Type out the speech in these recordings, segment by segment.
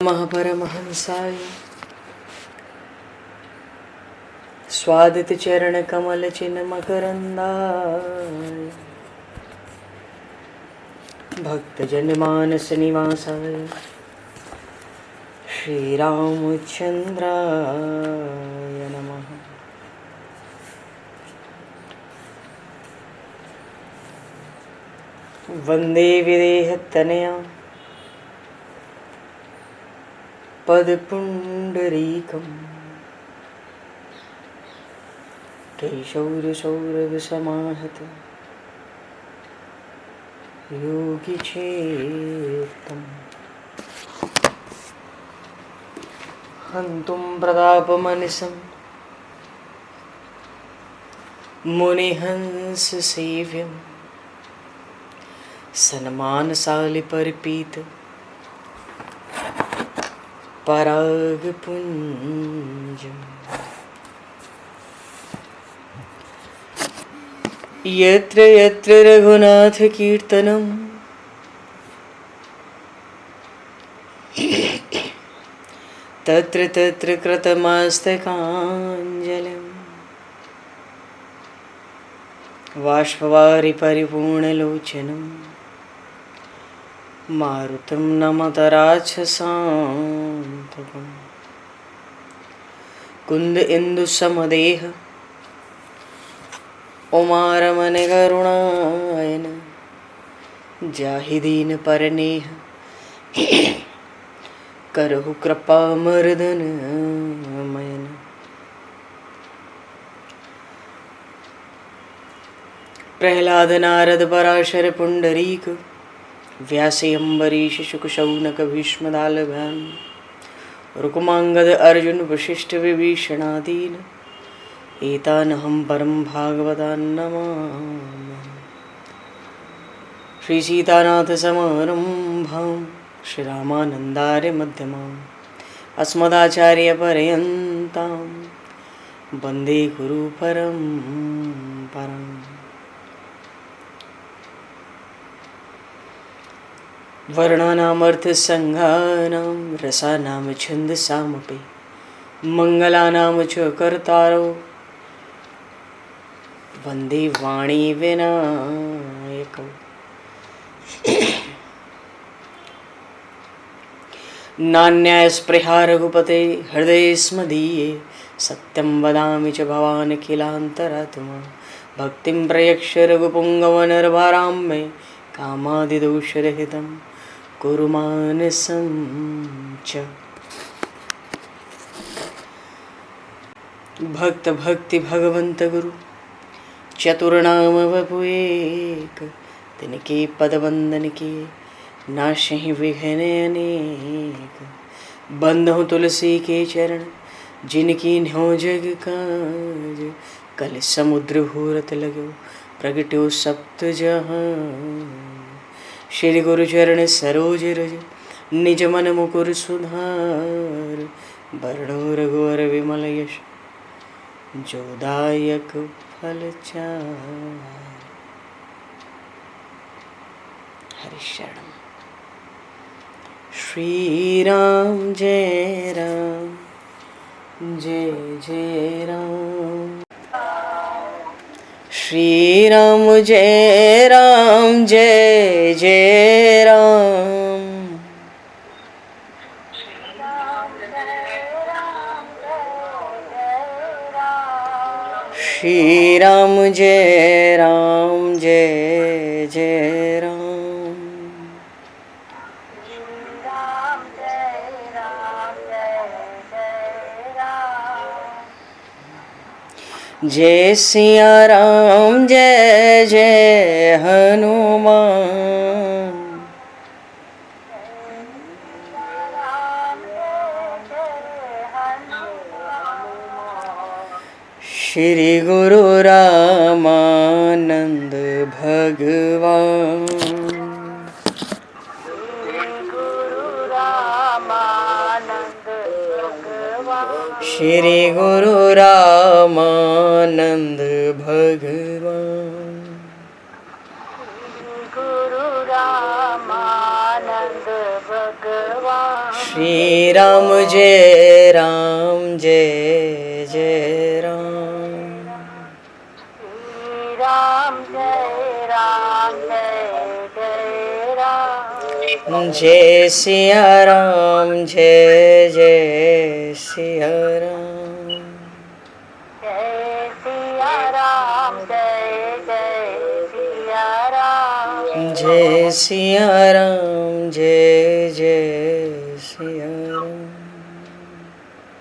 महापरमहंसाय स्वादित चरण कमल चिन्ह मकरंदाय भक्तजन मानस निवासाय श्री रामचंद्राय नमः। वंदे विदेहतनया पदपुंडरीकं केशौरसौरभसमाहत योगिचेतं हन्तुं प्रतापमनिशं मुनिहंससेव्यं सन्मानशालिपरिपीत परागपुञ्जम् यत्र यत्र रघुनाथकीर्तनं तत्र तत्र कृतमस्तकाञ्जलिं बाष्पवारि परिपूर्णलोचनं मारुतं नमत राक्षसान्तकं कुन्द इंदुसमदेह उमारमण करुणायन जाहि दीन परनेह करहु कृपा मर्दन मयन। प्रहलाद नारद पराशर पुंडरीक व्यासे अम्बरीश शुक शौनक भीष्म दालभान रुक्मांगद अर्जुन वशिष्ठ विभीषणादीन एतानहं परम भागवतान् नमामि। श्री सीतानाथ समारंभां श्री रामानन्दार्य मध्यमाम् अस्मदाचार्य पर्यन्तां वन्दे गुरु परम्पराम्। वर्णानामर्थ संज्ञानां रसानां छन्दसामपि मंगलानां च कर्तारो वन्दे वाणी विनायकौ। नान्यास्पृहा रघुपते हृदये स्मदीये सत्यं वदामि च भवान् किलान्तरात्मा भक्तिं प्रयक्ष रघुपुङ्गवनर्वरां मे कामादिदोषरहितं कुरु मानसं च। भक्त भक्ति भगवंत गुरु चतुर्नाम वपु एक तिनके पद वंदन के नाशहि विघ्न अनेक। बंधु तुलसी के चरण जिनकी न्यो जग काज कल समुद्र घोरत लगो प्रगट्यो सप्त जहान। श्री गुरु चरण सरोज रज निज मन मुकुर सुधार वर्णो रघुवर विमल यश जोदायक फलचार। हरिशरण श्री राम जय राम जय जय राम श्री राम जय राम जय जय राम श्री राम जय राम जय जय राम जय सिया राम जय जय हनुमान श्री गुरु रामानंद भगवान श्री गुरु रामानंद भगवान श्री राम जय राम जय जय राम। श्री राम जय जय राम। जय सिया राम जय जय सिया राम। जय सिया राम जय जय सिया राम। जय सिया राम जय जय सिया राम।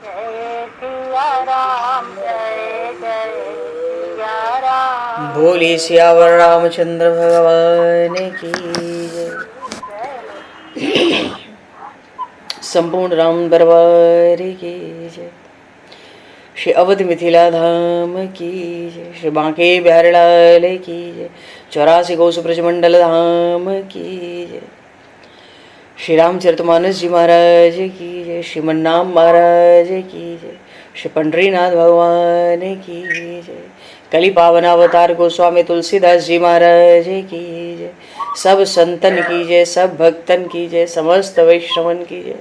जय सिया राम जय जय सिया राम। बोली सियावर रामचंद्र भगवान की जय। संपूर्ण राम दरबार की जय। श्री अवध मिथिला धाम की जय। श्री बांके बिहारी लाल की जय। 84 कोस ब्रजमंडल धाम की जय। श्री रामचरितमानस जी महाराज की जय। श्रीमन्नाम महाराज की जय। श्री पंडरीनाथ भगवान की जय। कली पावन अवतार गोस्वामी तुलसीदास जी महाराज की जय। सब संतन की जय, सब भक्तन की जय, समस्त वैष्णवन की जय,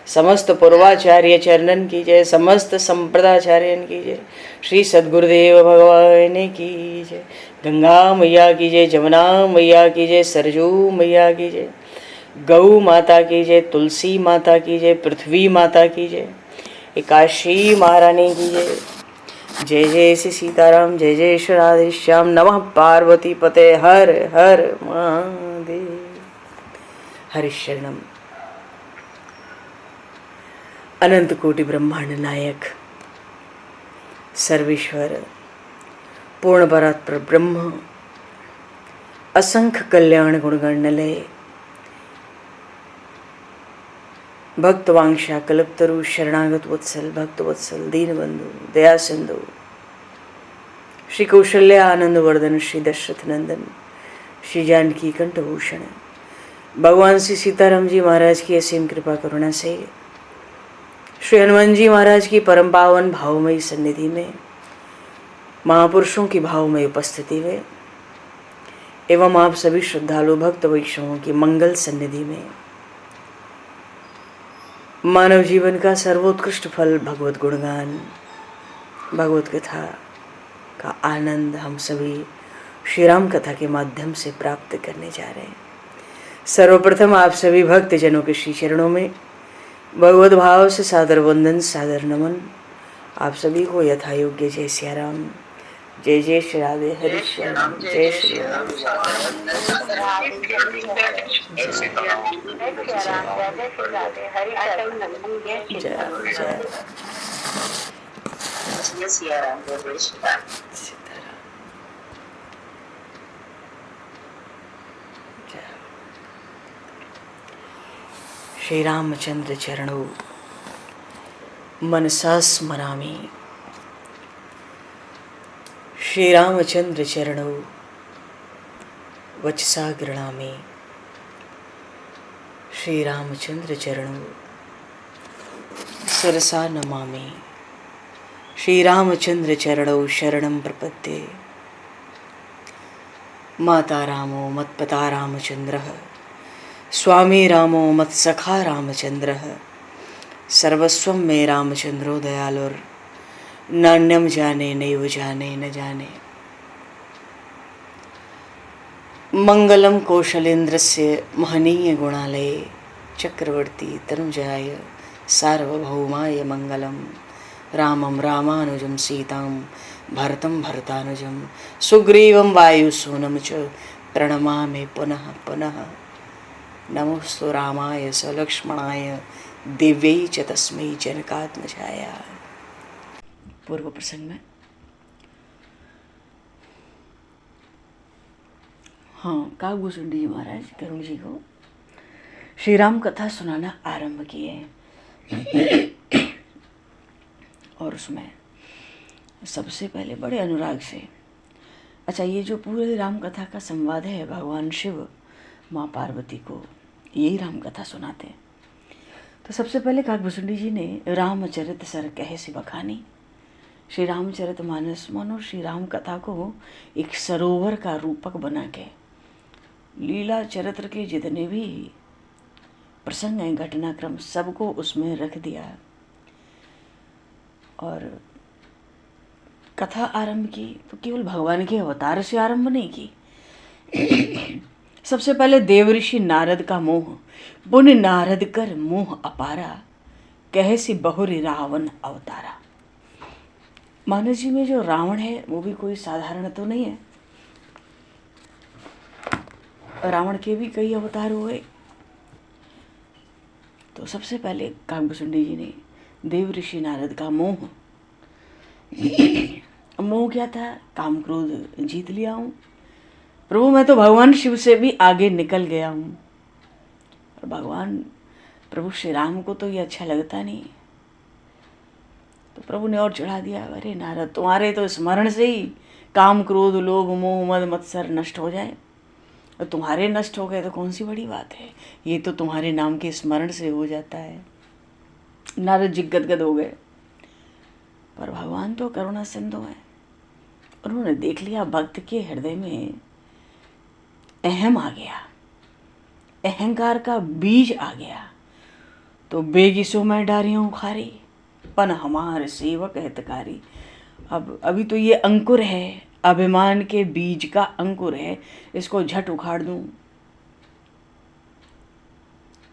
समस्त पूर्वाचार्य चरणन की जय, समस्त संप्रदाचार्यन की जय। श्री सद्गुरुदेव भगवान की जय। गंगा मैया की जय, जमुना मैया की जय, सरजू मैया की जय, गौ माता की जय, तुलसी माता की जय, पृथ्वी माता की जय, एकाशी महारानी की जय। जय जय श्री सीताराम, जय जय श्री राधेश्याम। नमः पार्वती पते हर हर महादेव। हरिशरणम। अनंत कोटि ब्रह्मांड नायक सर्वेश्वर पूर्ण परात्पर ब्रह्म असंख्य कल्याण गुणगण निलय भक्तवांशा कल्पतरु शरणागत वत्सल भक्त वत्सल दीनबंधु दया सिंधु श्री कौशल्या आनंद वर्धन श्री दशरथ नंदन श्री जानकी कंठभूषण भगवान श्री सीताराम जी महाराज की असीम कृपा करुणा से श्री हनुमान जी महाराज की परम पावन भावमयी सन्निधि में महापुरुषों की भावमयी उपस्थिति में एवं आप सभी श्रद्धालु भक्त वैष्णवों की मंगल सन्निधि में मानव जीवन का सर्वोत्कृष्ट फल भगवत गुणगान भगवत कथा का आनंद हम सभी श्री राम कथा के माध्यम से प्राप्त करने जा रहे हैं। सर्वप्रथम आप सभी भक्त जनों के श्री चरणों में भगवत भाव से सादर वंदन सादर नमन। आप सभी को यथा योग्य जय सिया राम, जय जय श्री राधे हरि श्याम, जय श्री राम। श्री रामचंद्र चरणों मनसा स्मरामि। श्री रामचंद्र चरणों वचसा गृणामि। श्री रामचंद्र चरणों शिरसा नमामि। श्री रामचंद्र चरणों शरणं प्रपद्ये। माता रामो मत्पता रामचंद्रः, स्वामी रामो मत्सखा रामचंद्रः, सर्वस्वं मे रामचंद्रो दयालुर्, नान्यं जाने नैव जाने न जाने। मंगलम कौशलेन्द्रस्य महनीय गुणालये, चक्रवर्ती तनुजाय सार्वभौमाय मंगलम। रामं रामानुजं सीतां भरतं भरतानुजं, सुग्रीवं वायुसूनं च प्रणमामि पुनः पुनः। नमोस्तु रामाय सलक्ष्मणाय दिव्यै च तस्मै जनकात्मजाय। पूर्व प्रसंग में काकभूषण जी महाराज करुण जी को श्री राम कथा सुनाना आरंभ किए और उसमें सबसे पहले बड़े अनुराग से, अच्छा ये जो पूरे राम कथा का संवाद है, भगवान शिव माँ पार्वती को यही राम कथा सुनाते हैं। तो सबसे पहले काकभूषणी जी ने रामचरित सर कहे से बखानी। श्री रामचरित मानस मानो श्री राम कथा को एक सरोवर का रूपक बना के लीला चरित्र के जितने भी प्रसंग है, घटनाक्रम सबको उसमें रख दिया और कथा आरंभ की। तो केवल भगवान के अवतार से आरंभ नहीं की। सबसे पहले देवऋषि नारद का मोह, पुण्य नारद कर मोह अपारा, कहे सी बहुरी रावण अवतारा। मानव जी में जो रावण है वो भी कोई साधारण तो नहीं है। रावण के भी कई अवतार हुए। तो सबसे पहले काकभूषुंडी जी ने देव ऋषि नारद का मोह मोह क्या था? काम क्रोध जीत लिया हूँ प्रभु, मैं तो भगवान शिव से भी आगे निकल गया हूँ। और भगवान प्रभु श्री राम को तो ये अच्छा लगता नहीं। तो प्रभु ने और चढ़ा दिया, अरे नारद, तुम्हारे तो स्मरण से ही काम क्रोध लोभ मोह मद मत्सर नष्ट हो जाए। और तुम्हारे नष्ट हो गए तो कौन सी बड़ी बात है, ये तो तुम्हारे नाम के स्मरण से हो जाता है। नारद जी गदगद हो गए। पर भगवान तो करुणा सिंधु है। उन्होंने देख लिया भक्त के हृदय में अहम आ गया, अहंकार का बीज आ गया। तो बेगिसो मैं डारियों खारी, पन हमार सेवक हितकारी। अब अभी तो ये अंकुर है, अभिमान के बीज का अंकुर है, इसको झट उखाड़ दूं,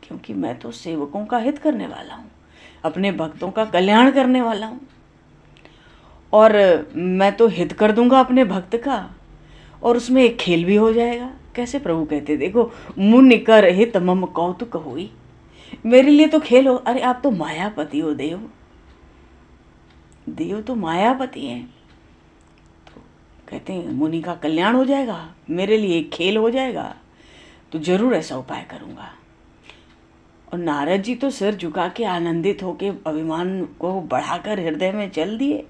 क्योंकि मैं तो सेवकों का हित करने वाला हूँ, अपने भक्तों का कल्याण करने वाला हूँ। और मैं तो हित कर दूंगा अपने भक्त का, और उसमें एक खेल भी हो जाएगा। कैसे? प्रभु कहते, देखो, मुनि कर हित मम कौतुक होई। मेरे लिए तो खेल हो। अरे आप तो मायापति हो देव, देव तो मायापति हैं। तो कहते हैं मुनि का कल्याण हो जाएगा, मेरे लिए एक खेल हो जाएगा, तो जरूर ऐसा उपाय करूंगा। और नारद जी तो सिर झुका के आनंदित होके अभिमान को बढ़ाकर हृदय में चल दिए।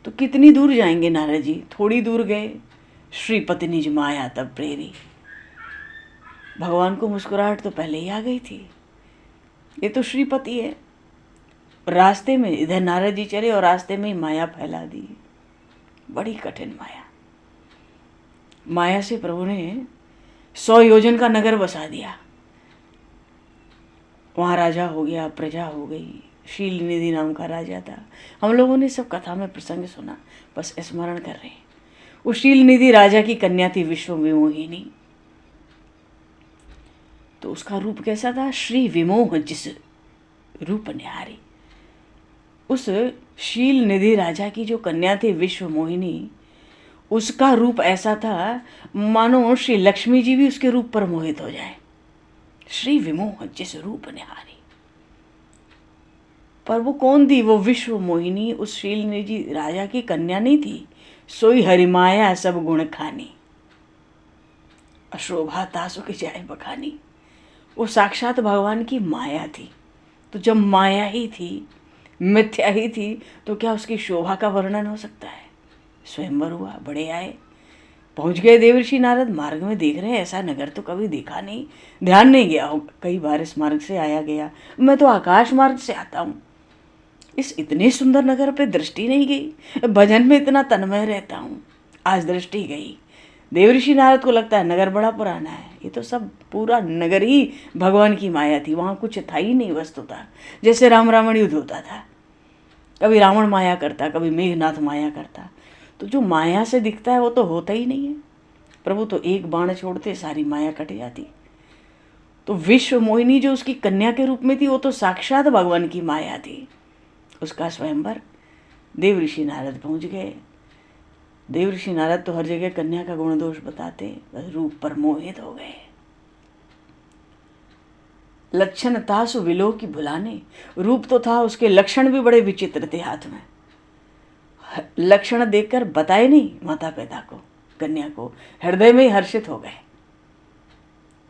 तो कितनी दूर जाएंगे नारद जी? थोड़ी दूर गए, श्रीपति निज माया तब प्रेरी। भगवान को मुस्कुराहट तो पहले ही आ गई थी, ये तो श्रीपति है। रास्ते में इधर नारद जी चले और रास्ते में ही माया फैला दी, बड़ी कठिन माया। माया से प्रभु ने 100 योजन का नगर बसा दिया। वहाँ राजा हो गया, प्रजा हो गई। शील निधि नाम का राजा था। हम लोगों ने सब कथा में प्रसंग सुना, बस स्मरण कर रहे हैं। उस शील निधि राजा की कन्या थी विश्व विमोहिनी। तो उसका रूप कैसा था? श्री विमोह जिस रूप निहारी। उस शील निधि राजा की जो कन्या थी विश्व मोहिनी, उसका रूप ऐसा था मानो श्री लक्ष्मी जी भी उसके रूप पर मोहित हो जाए। श्री विमोह जिस रूप निहारी। पर वो कौन थी? वो विश्व मोहिनी उस शील निधि राजा की कन्या नहीं थी। सोई हरिमाया सब गुण खानी, अशोभा तासु की जाए बखानी। वो साक्षात भगवान की माया थी। तो जब माया ही थी, मिथ्या ही थी, तो क्या उसकी शोभा का वर्णन हो सकता है? स्वयंवर हुआ, बड़े आए, पहुंच गए देवर्षि नारद। मार्ग में देख रहे हैं ऐसा नगर तो कभी देखा नहीं, ध्यान नहीं गया हो, कई बार इस मार्ग से आया गया, मैं तो आकाश मार्ग से आता हूँ, इस इतने सुंदर नगर पे दृष्टि नहीं गई, भजन में इतना तन्मय रहता हूँ, आज दृष्टि गई। देवर्षि नारद को लगता है नगर बड़ा पुराना है, ये तो सब पूरा नगर ही भगवान की माया थी, वहाँ कुछ था ही नहीं वस्तुतः। जैसे राम रावण युद्ध होता था, कभी रावण माया करता, कभी मेघनाथ माया करता। तो जो माया से दिखता है वो तो होता ही नहीं है। प्रभु तो एक बाण छोड़ते सारी माया कट जाती। तो विश्व मोहिनी जो उसकी कन्या के रूप में थी, वो तो साक्षात भगवान की माया थी। उसका स्वयंवर देवर्षि नारद पहुंच गए। देवर्षि नारद तो हर जगह कन्या का गुण दोष बताते, बस रूप पर मोहित हो गए। लक्षण था सु विलोह की भुलाने, रूप तो था, उसके लक्षण भी बड़े विचित्र थे। हाथ में लक्षण देखकर बताए नहीं माता पिता को, कन्या को, हृदय में हर्षित हो गए,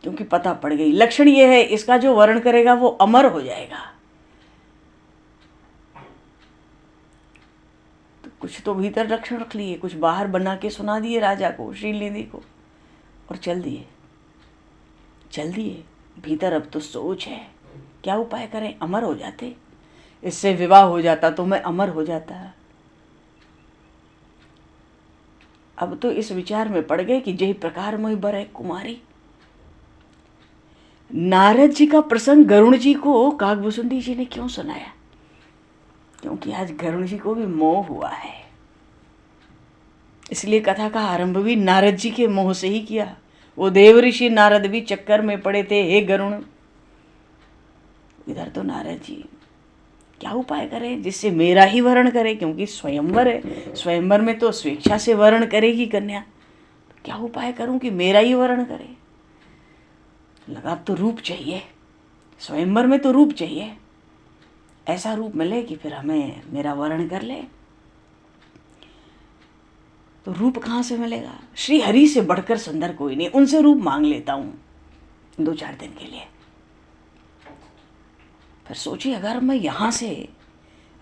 क्योंकि पता पड़ गई लक्षण ये है, इसका जो वर्ण करेगा वो अमर हो जाएगा। तो कुछ तो भीतर लक्षण रख लिए, कुछ बाहर बना के सुना दिए राजा को, शील निधि को, और चल दिए। भीतर अब तो सोच है, क्या उपाय करें? अमर हो जाते, इससे विवाह हो जाता तो मैं अमर हो जाता। अब तो इस विचार में पड़ गए कि जय प्रकार मोहि बर है कुमारी, नारद जी का प्रसंग गरुण जी को काकभूषुंडी जी ने क्यों सुनाया? क्योंकि आज गरुण जी को भी मोह हुआ है, इसलिए कथा का आरंभ भी नारद जी के मोह से ही किया। वो देव ऋषि नारद भी चक्कर में पड़े थे, हे गरुण। इधर तो नारद जी क्या उपाय करें जिससे मेरा ही वरण करे, क्योंकि स्वयंवर है, स्वयंवर में तो स्वेच्छा से वरण करेगी कन्या। क्या उपाय करूं कि मेरा ही वरण करे? लगा तो रूप चाहिए, स्वयंवर में तो रूप चाहिए, ऐसा रूप मिले कि फिर हमें मेरा वरण कर ले। तो रूप कहाँ से मिलेगा? श्री हरि से बढ़कर सुंदर कोई नहीं, उनसे रूप मांग लेता हूं 2-4 दिन के लिए। फिर सोचिए, अगर मैं यहाँ से,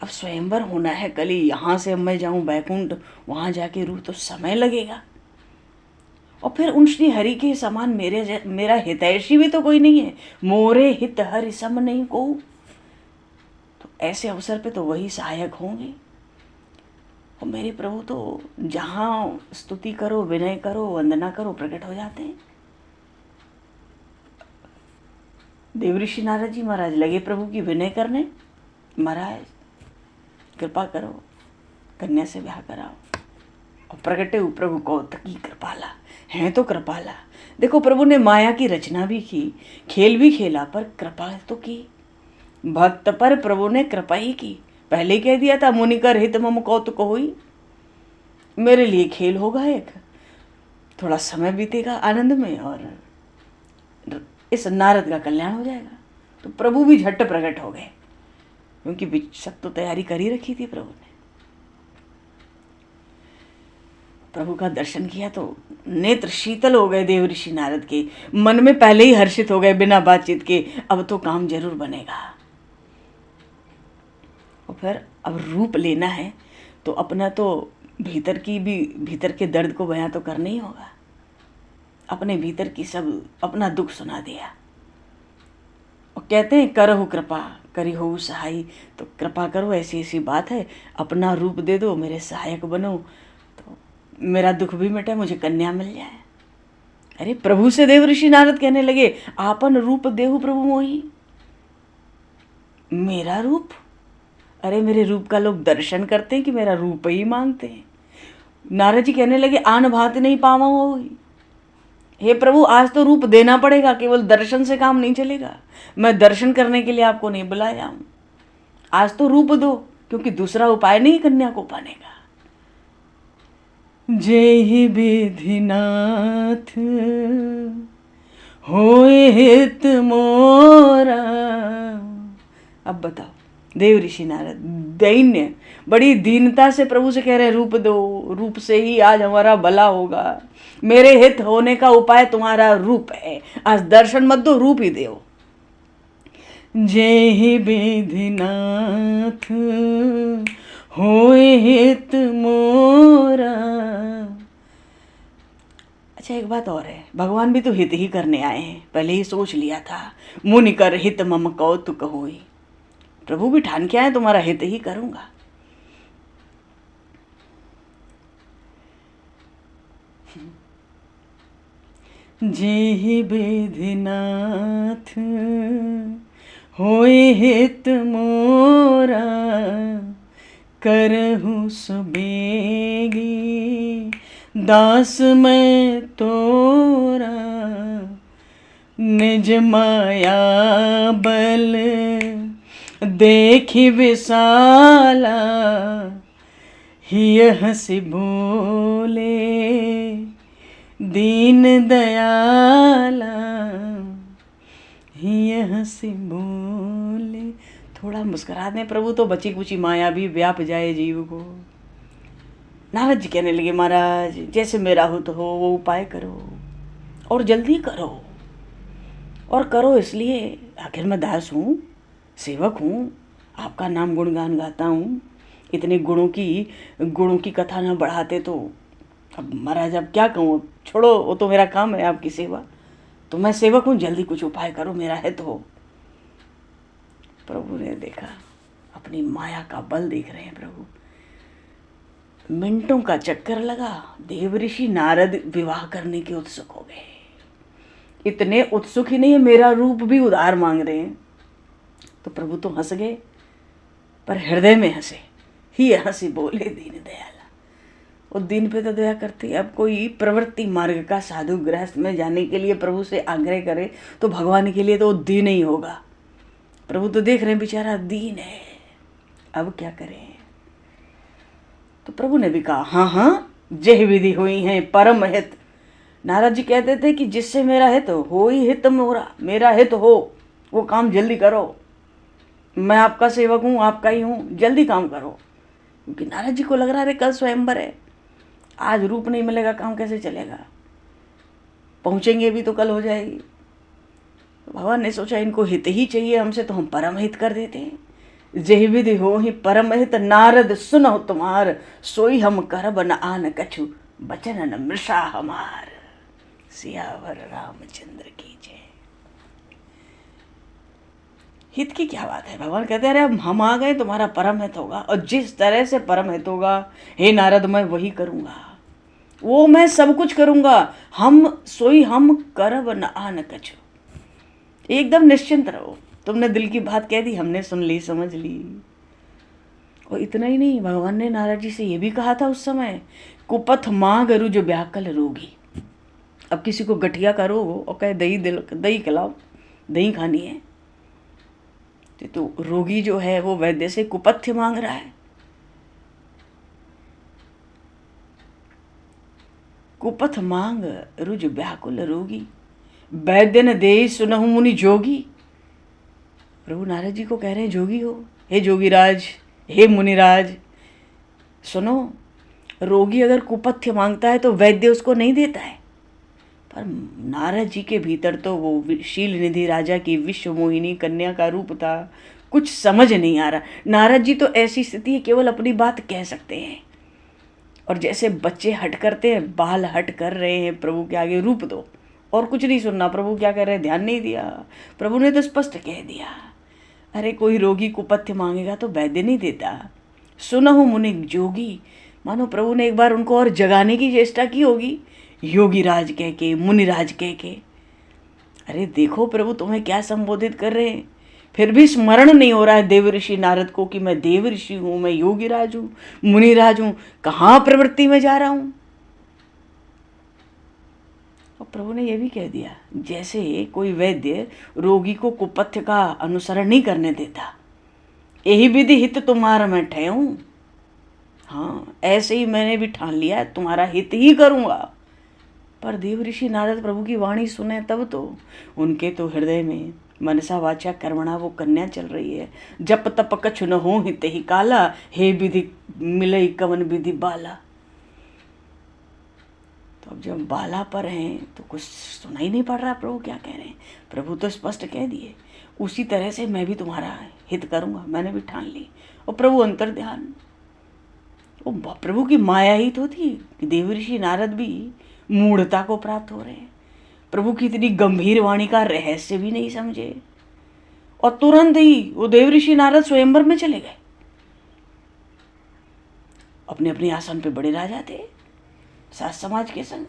अब स्वयंवर होना है कल ही, यहाँ से अब मैं जाऊँ बैकुंठ, वहाँ जाके रूप तो समय लगेगा। और फिर उन श्री हरि के समान मेरा हितैषी भी तो कोई नहीं है। मोरे हित हरि सम नहीं को, तो ऐसे अवसर पे तो वही सहायक होंगे। और मेरे प्रभु तो जहाँ स्तुति करो, विनय करो, वंदना करो, प्रकट हो जाते हैं। देवऋषि नारद जी महाराज लगे प्रभु की विनय करने, महाराज कृपा करो, कन्या से ब्याह कराओ। और प्रगटे हुए प्रभु कौतकी कृपाला, हैं तो कृपाला। देखो, प्रभु ने माया की रचना भी की, खेल भी खेला, पर कृपा तो की। भक्त पर प्रभु ने कृपा ही की। पहले कह दिया था, मुनिकर हित मम कौतुक होई, मेरे लिए खेल होगा एक, थोड़ा समय बीतेगा आनंद में और इस नारद का कल्याण हो जाएगा। तो प्रभु भी झट प्रकट हो गए, क्योंकि सब तो तैयारी कर ही रखी थी प्रभु ने। प्रभु का दर्शन किया तो नेत्र शीतल हो गए देव ऋषि नारद के, मन में पहले ही हर्षित हो गए बिना बातचीत के, अब तो काम जरूर बनेगा। और फिर अब रूप लेना है तो अपना तो भीतर के दर्द को बयां तो करना ही होगा। अपने भीतर की सब अपना दुख सुना दिया। और कहते हैं करहु कृपा करी हो सहाय, तो कृपा करो, ऐसी ऐसी बात है, अपना रूप दे दो, मेरे सहायक बनो, तो मेरा दुख भी मिटे, मुझे कन्या मिल जाए। अरे प्रभु से देव ऋषि नारद कहने लगे, आपन रूप देहु प्रभु मोही। मेरा रूप? अरे मेरे रूप का लोग दर्शन करते हैं कि मेरा रूप ही मांगते हैं। नारद जी कहने लगे, आन भांति नहीं पावा होई। हे प्रभु, आज तो रूप देना पड़ेगा, केवल दर्शन से काम नहीं चलेगा। मैं दर्शन करने के लिए आपको नहीं बुलाया हूं, आज तो रूप दो, क्योंकि दूसरा उपाय नहीं कन्या को पाने का। जेहि विधिनाथ होए हित मोरा। अब बताओ, देव ऋषि नारद दैन्य, बड़ी दीनता से प्रभु से कह रहे, रूप दो, रूप से ही आज हमारा भला होगा, मेरे हित होने का उपाय तुम्हारा रूप है, आज दर्शन मत दो, रूप ही दो। जेहि विधिनाथ होए हित मोरा। अच्छा, एक बात और है, भगवान भी तो हित ही करने आए हैं, पहले ही सोच लिया था, मुनिकर हित मम कौतुक होई। प्रभु भी ठान के आए, तुम्हारा हित ही करूंगा। जेहि विधिनाथ होए हित मोरा, करहु सुबेगी दास मैं तोरा। निज माया बल देखि विशाला, हिय हंसी बोले दीन दयाला। हिय हंसी बोले, थोड़ा मुस्कुरा दें प्रभु तो बची कुची माया भी व्याप जाए जीव को। नारद जी कहने लगे, महाराज जैसे मेरा हो तो हो, वो उपाय करो और जल्दी करो। और करो इसलिए, आखिर मैं दास हूँ, सेवक हूँ, आपका नाम गुणगान गाता हूँ। इतने गुणों की कथा न बढ़ाते तो अब महाराज अब क्या कहूँ, छोड़ो, वो तो मेरा काम है आपकी सेवा, तो मैं सेवक हूँ, जल्दी कुछ उपाय करो, मेरा हित हो। प्रभु ने देखा, अपनी माया का बल देख रहे हैं प्रभु। मिनटों का चक्कर लगा, देव ऋषि नारद विवाह करने के उत्सुक हो गए। इतने उत्सुक ही नहीं है, मेरा रूप भी उधार मांग रहे हैं। तो प्रभु तो हंस गए, पर हृदय में हंसे, ही हंसी बोले दीन दयाला। और दीन पे तो दया करती। अब कोई प्रवृत्ति मार्ग का साधु गृहस्थ में जाने के लिए प्रभु से आग्रह करे तो भगवान के लिए तो दीन ही होगा। प्रभु तो देख रहे हैं बेचारा दीन है, अब क्या करें। तो प्रभु ने भी कहा हाँ हाँ जय विधि हुई है परम हित। नारद जी कहते थे कि जिससे मेरा हित हो ही हित मोरा, मेरा हित हो वो काम जल्दी करो, मैं आपका सेवक हूँ, आपका ही हूँ, जल्दी काम करो। क्योंकि नारद जी को लग रहा है कल स्वयंवर है, आज रूप नहीं मिलेगा, काम कैसे चलेगा, पहुँचेंगे भी तो कल हो जाएगी। तो भगवान ने सोचा इनको हित ही चाहिए हमसे, तो हम परम हित कर देते हैं। जय विधि हो ही परम हित, नारद सुनो तुम्हार, सोई हम करब न आन कछु, बचन न मृषा हमार। सियावर रामचंद्र की जय। हित की क्या बात है। भगवान कहते हैं अरे हम आ गए, तुम्हारा परम हित होगा, और जिस तरह से परम हित होगा हे नारद मैं वही करूँगा, वो मैं सब कुछ करूँगा। हम सोई हम करब न आन कछु। एकदम निश्चिंत रहो, तुमने दिल की बात कह दी, हमने सुन ली, समझ ली। और इतना ही नहीं, भगवान ने नारद जी से ये भी कहा था उस समय, कुपथ माँ गरु जो व्याकल रोगी। अब किसी को गठिया का रोग हो और कहे दही खिलाओ, दही खानी है, तो रोगी जो है वो वैद्य से कुपथ्य मांग रहा है। कुपथ मांग रुज व्याकुल रोगी, वैद्य न दे सुनहु मुनि जोगी। प्रभु नारद जी को कह रहे हैं जोगी हो, हे जोगीराज, हे मुनिराज, सुनो, रोगी अगर कुपथ्य मांगता है तो वैद्य उसको नहीं देता है। पर नारद जी के भीतर तो वो शील निधि राजा की विश्व मोहिनी कन्या का रूप था, कुछ समझ नहीं आ रहा। नारद जी तो ऐसी स्थिति है केवल अपनी बात कह सकते हैं, और जैसे बच्चे हट करते हैं, बाल हट कर रहे हैं प्रभु के आगे, रूप दो और कुछ नहीं सुनना। प्रभु क्या कह रहे हैं ध्यान नहीं दिया। प्रभु ने तो स्पष्ट कह दिया, अरे कोई रोगी कुपथ्य मांगेगा तो वैद्य नहीं देता, सुनहु मुनि जोगी। मानो प्रभु ने एक बार उनको और जगाने की चेष्टा की होगी, योगीराज कह के, मुनिराज कह के। अरे देखो प्रभु तुम्हें क्या संबोधित कर रहे हैं, फिर भी स्मरण नहीं हो रहा है देव ऋषि नारद को कि मैं देव ऋषि हूँ, मैं योगीराज हूँ, मुनिराज हूँ, कहाँ प्रवृत्ति में जा रहा हूँ। और प्रभु ने यह भी कह दिया, जैसे कोई वैद्य रोगी को कुपथ्य का अनुसरण नहीं करने देता, यही विधि हित तुम्हारा मैं ठहूं। हाँ, ऐसे ही मैंने भी ठान लिया तुम्हारा हित ही करूँगा। पर देव ऋषि नारद प्रभु की वाणी सुने तब तो उनके तो हृदय में मनसा वाचा कर्मणा वो कन्या चल रही है। जप तप कछु न हो हित ही काला, हे विधि मिलई कवन विधि बाला। तो अब जब बाला पर हैं तो कुछ सुना ही नहीं पड़ रहा प्रभु क्या कह रहे हैं। प्रभु तो स्पष्ट कह दिए, उसी तरह से मैं भी तुम्हारा हित करूँगा, मैंने भी ठान ली। और प्रभु अंतर ध्यान, वो प्रभु की माया ही तो थी कि देव ऋषि नारद भी मूढ़ता को प्राप्त हो रहे हैं, प्रभु की इतनी गंभीर वाणी का रहस्य भी नहीं समझे, और तुरंत ही वो देव ऋषि नारद स्वयंवर में चले गए। अपने अपने आसन पे बड़े राजा थे सात समाज के संग।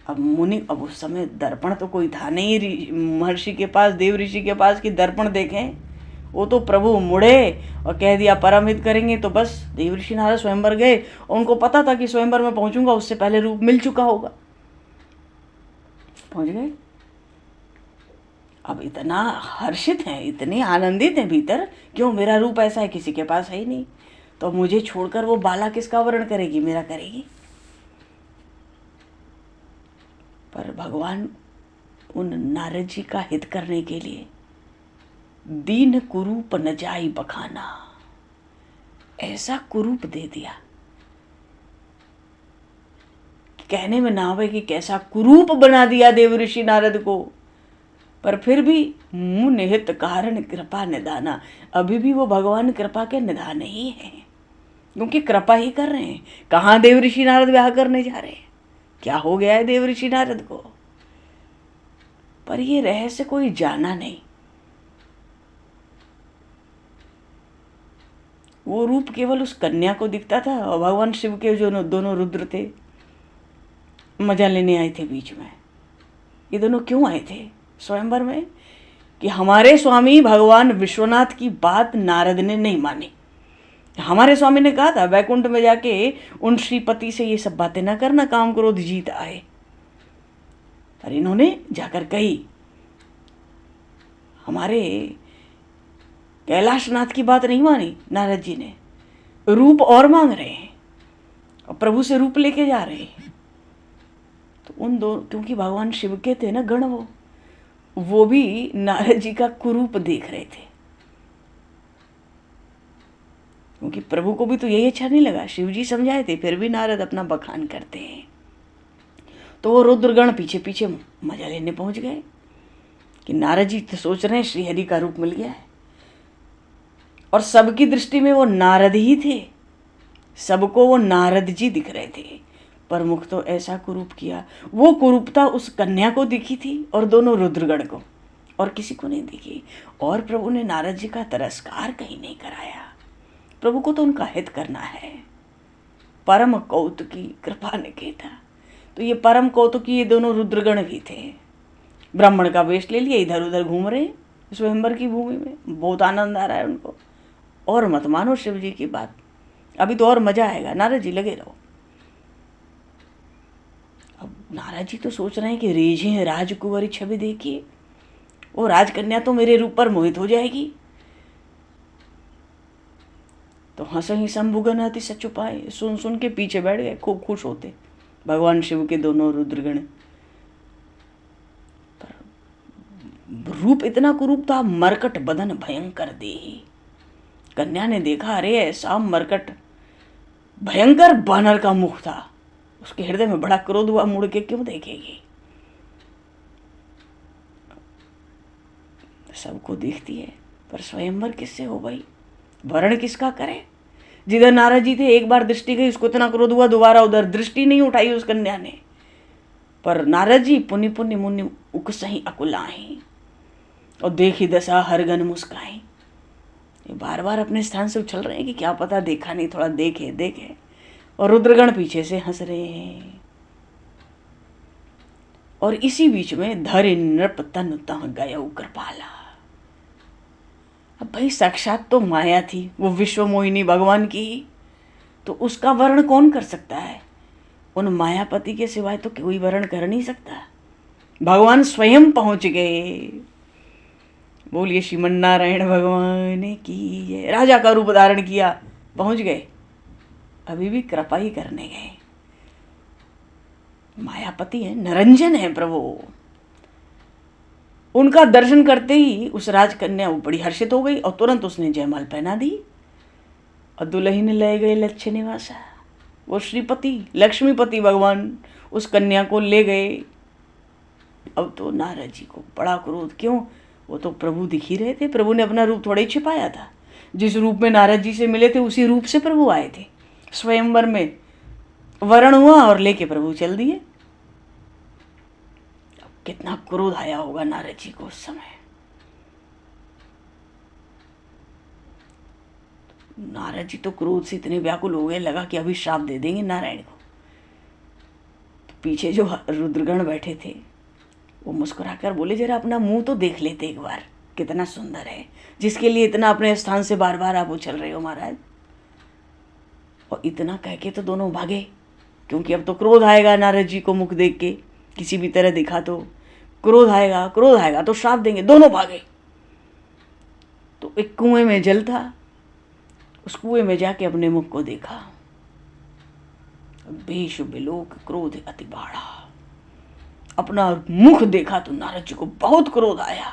अब मुनि, अब उस समय दर्पण तो कोई था नहीं महर्षि के पास, देव ऋषि के पास कि दर्पण देखें। वो तो प्रभु मुड़े और कह दिया परमहित करेंगे, तो बस देव ऋषि नारद स्वयंवर गए। और उनको पता था कि स्वयंवर में पहुंचूंगा उससे पहले रूप मिल चुका होगा, पहुंच गए। अब इतना हर्षित हैं, इतने आनंदित हैं भीतर, क्यों मेरा रूप ऐसा है, किसी के पास है ही नहीं, तो मुझे छोड़कर वो बाला किसका वर्ण करेगी, मेरा करेगी। पर भगवान उन नारद जी का हित करने के लिए दीन कुरूप न जाई बखाना, ऐसा कुरूप दे दिया, कहने में ना आवे कि कैसा कुरूप बना दिया देव ऋषि नारद को। पर फिर भी मुँह निहित कारण कृपा निधाना, अभी भी वो भगवान कृपा के निधान ही है, क्योंकि कृपा ही कर रहे हैं। कहाँ देव ऋषि नारद ब्याह करने जा रहे हैं, क्या हो गया है देव ऋषि नारद को, पर ये रहस्य कोई जाना नहीं। वो रूप केवल उस कन्या को दिखता था, और भगवान शिव के जो दोनों रुद्र थे मजा लेने आए थे बीच में। ये दोनों क्यों आए थे स्वयंवर में? कि हमारे स्वामी भगवान विश्वनाथ की बात नारद ने नहीं मानी। हमारे स्वामी ने कहा था वैकुंठ में जाके उन श्रीपति से ये सब बातें ना करना, काम क्रोध जीत आए, पर इन्होंने जाकर कही। हमारे कैलाशनाथ की बात नहीं मानी नारद जी ने, रूप और मांग रहे हैं और प्रभु से रूप लेके जा रहे हैं। तो उन दो, क्योंकि भगवान शिव के थे ना गण, वो भी नारद जी का कुरूप देख रहे थे, क्योंकि प्रभु को भी तो यही अच्छा नहीं लगा। शिव जी समझाए थे, फिर भी नारद अपना बखान करते हैं। तो वो रुद्रगण पीछे पीछे मजा लेने पहुंच गए कि नारद जी तो सोच रहे हैं श्रीहरि का रूप मिल गया है, और सबकी दृष्टि में वो नारद ही थे, सबको वो नारद जी दिख रहे थे। पर मुख तो ऐसा कुरूप किया, वो कुरूपता उस कन्या को दिखी थी और दोनों रुद्रगण को, और किसी को नहीं दिखी। और प्रभु ने नारद जी का तिरस्कार कहीं नहीं कराया। प्रभु को तो उनका हित करना है। परम कौतुकी कृपा निकेता, तो ये परम कौतुकी ये दोनों रुद्रगण भी थे। ब्राह्मण का वेश ले लिया, इधर उधर घूम रहे स्वयंवर की भूमि में, बहुत आनंद आ रहा है उनको। और मत मानो शिव जी की बात, अभी तो और मजा आएगा। नारद जी लगे रहो। अब नारद जी तो सोच रहे हैं कि रेझे राजकुंवरी छवि देखिए, वो राजकन्या तो मेरे रूप पर मोहित हो जाएगी। तो हंस ही शंभुगन अति सचुपाए, सुन सुन के पीछे बैठ गए, खूब खुश होते भगवान शिव के दोनों रुद्रगण। पर रूप इतना कुरूप था, मरकट बदन भयंकर देही। कन्या ने देखा, अरे ऐसा मरकट भयंकर बानर का मुख था। उसके हृदय में बड़ा क्रोध हुआ, मुड़ के क्यों देखेगी, सबको देखती है, पर स्वयंवर किससे हो भाई, वर्ण किसका करे। जिधर नारद जी थे एक बार दृष्टि गई, उसको इतना क्रोध हुआ, दोबारा उधर दृष्टि नहीं उठाई उस कन्या ने। पर नारद जी पुण्य पुण्य मुनि उकसही अकुलाही, और देखी दशा हरगन मुस्काई। ये बार बार अपने स्थान से उछल रहे हैं कि क्या पता देखा नहीं, थोड़ा देखे देखे। और रुद्रगण पीछे से हंस रहे हैं। और इसी बीच में धरि नृप तनु तह गयो कृपाला। अब भाई साक्षात तो माया थी, वो विश्व मोहिनी भगवान की, तो उसका वर्ण कौन कर सकता है? उन मायापति के सिवाय तो कोई वर्ण कर नहीं सकता। भगवान स्वयं पहुंच गए। बोलिए श्रीमन नारायण भगवान की जय। राजा का रूप धारण किया, पहुंच गए, अभी भी कृपा ही करने गए। मायापति है, निरंजन है प्रभु। उनका दर्शन करते ही उस राजकन्या बड़ी हर्षित हो गई और तुरंत उसने जयमाल पहना दी और दुल्हन ले गए लक्ष्य निवासा। वो श्रीपति लक्ष्मीपति भगवान उस कन्या को ले गए। अब तो नारद जी को बड़ा क्रोध, क्यों? वो तो प्रभु दिख ही रहे थे। प्रभु ने अपना रूप थोड़ा ही छिपाया था। जिस रूप में नारद जी से मिले थे उसी रूप से प्रभु आए थे। स्वयंवर में वरण हुआ और लेके प्रभु चल दिए। अब कितना क्रोध आया होगा नारद जी को उस समय। नारद जी तो क्रोध से इतने व्याकुल हो गए, लगा कि अभी श्राप दे देंगे नारायण को। तो पीछे जो रुद्रगण बैठे थे वो मुस्कुराकर बोले, जरा अपना मुंह तो देख लेते एक बार, कितना सुंदर है, जिसके लिए इतना अपने स्थान से बार बार आप उछल रहे हो महाराज। और इतना कह के तो दोनों भागे, क्योंकि अब तो क्रोध आएगा नारद जी को मुख देख के, किसी भी तरह दिखा तो क्रोध आएगा तो श्राप देंगे। दोनों भागे। तो एक कुएं में जल था, उस कुएं में जाके अपने मुख को देखा। बेश बिलोक क्रोध अति बाढ़ा। अपना मुख देखा तो नारद जी को बहुत क्रोध आया।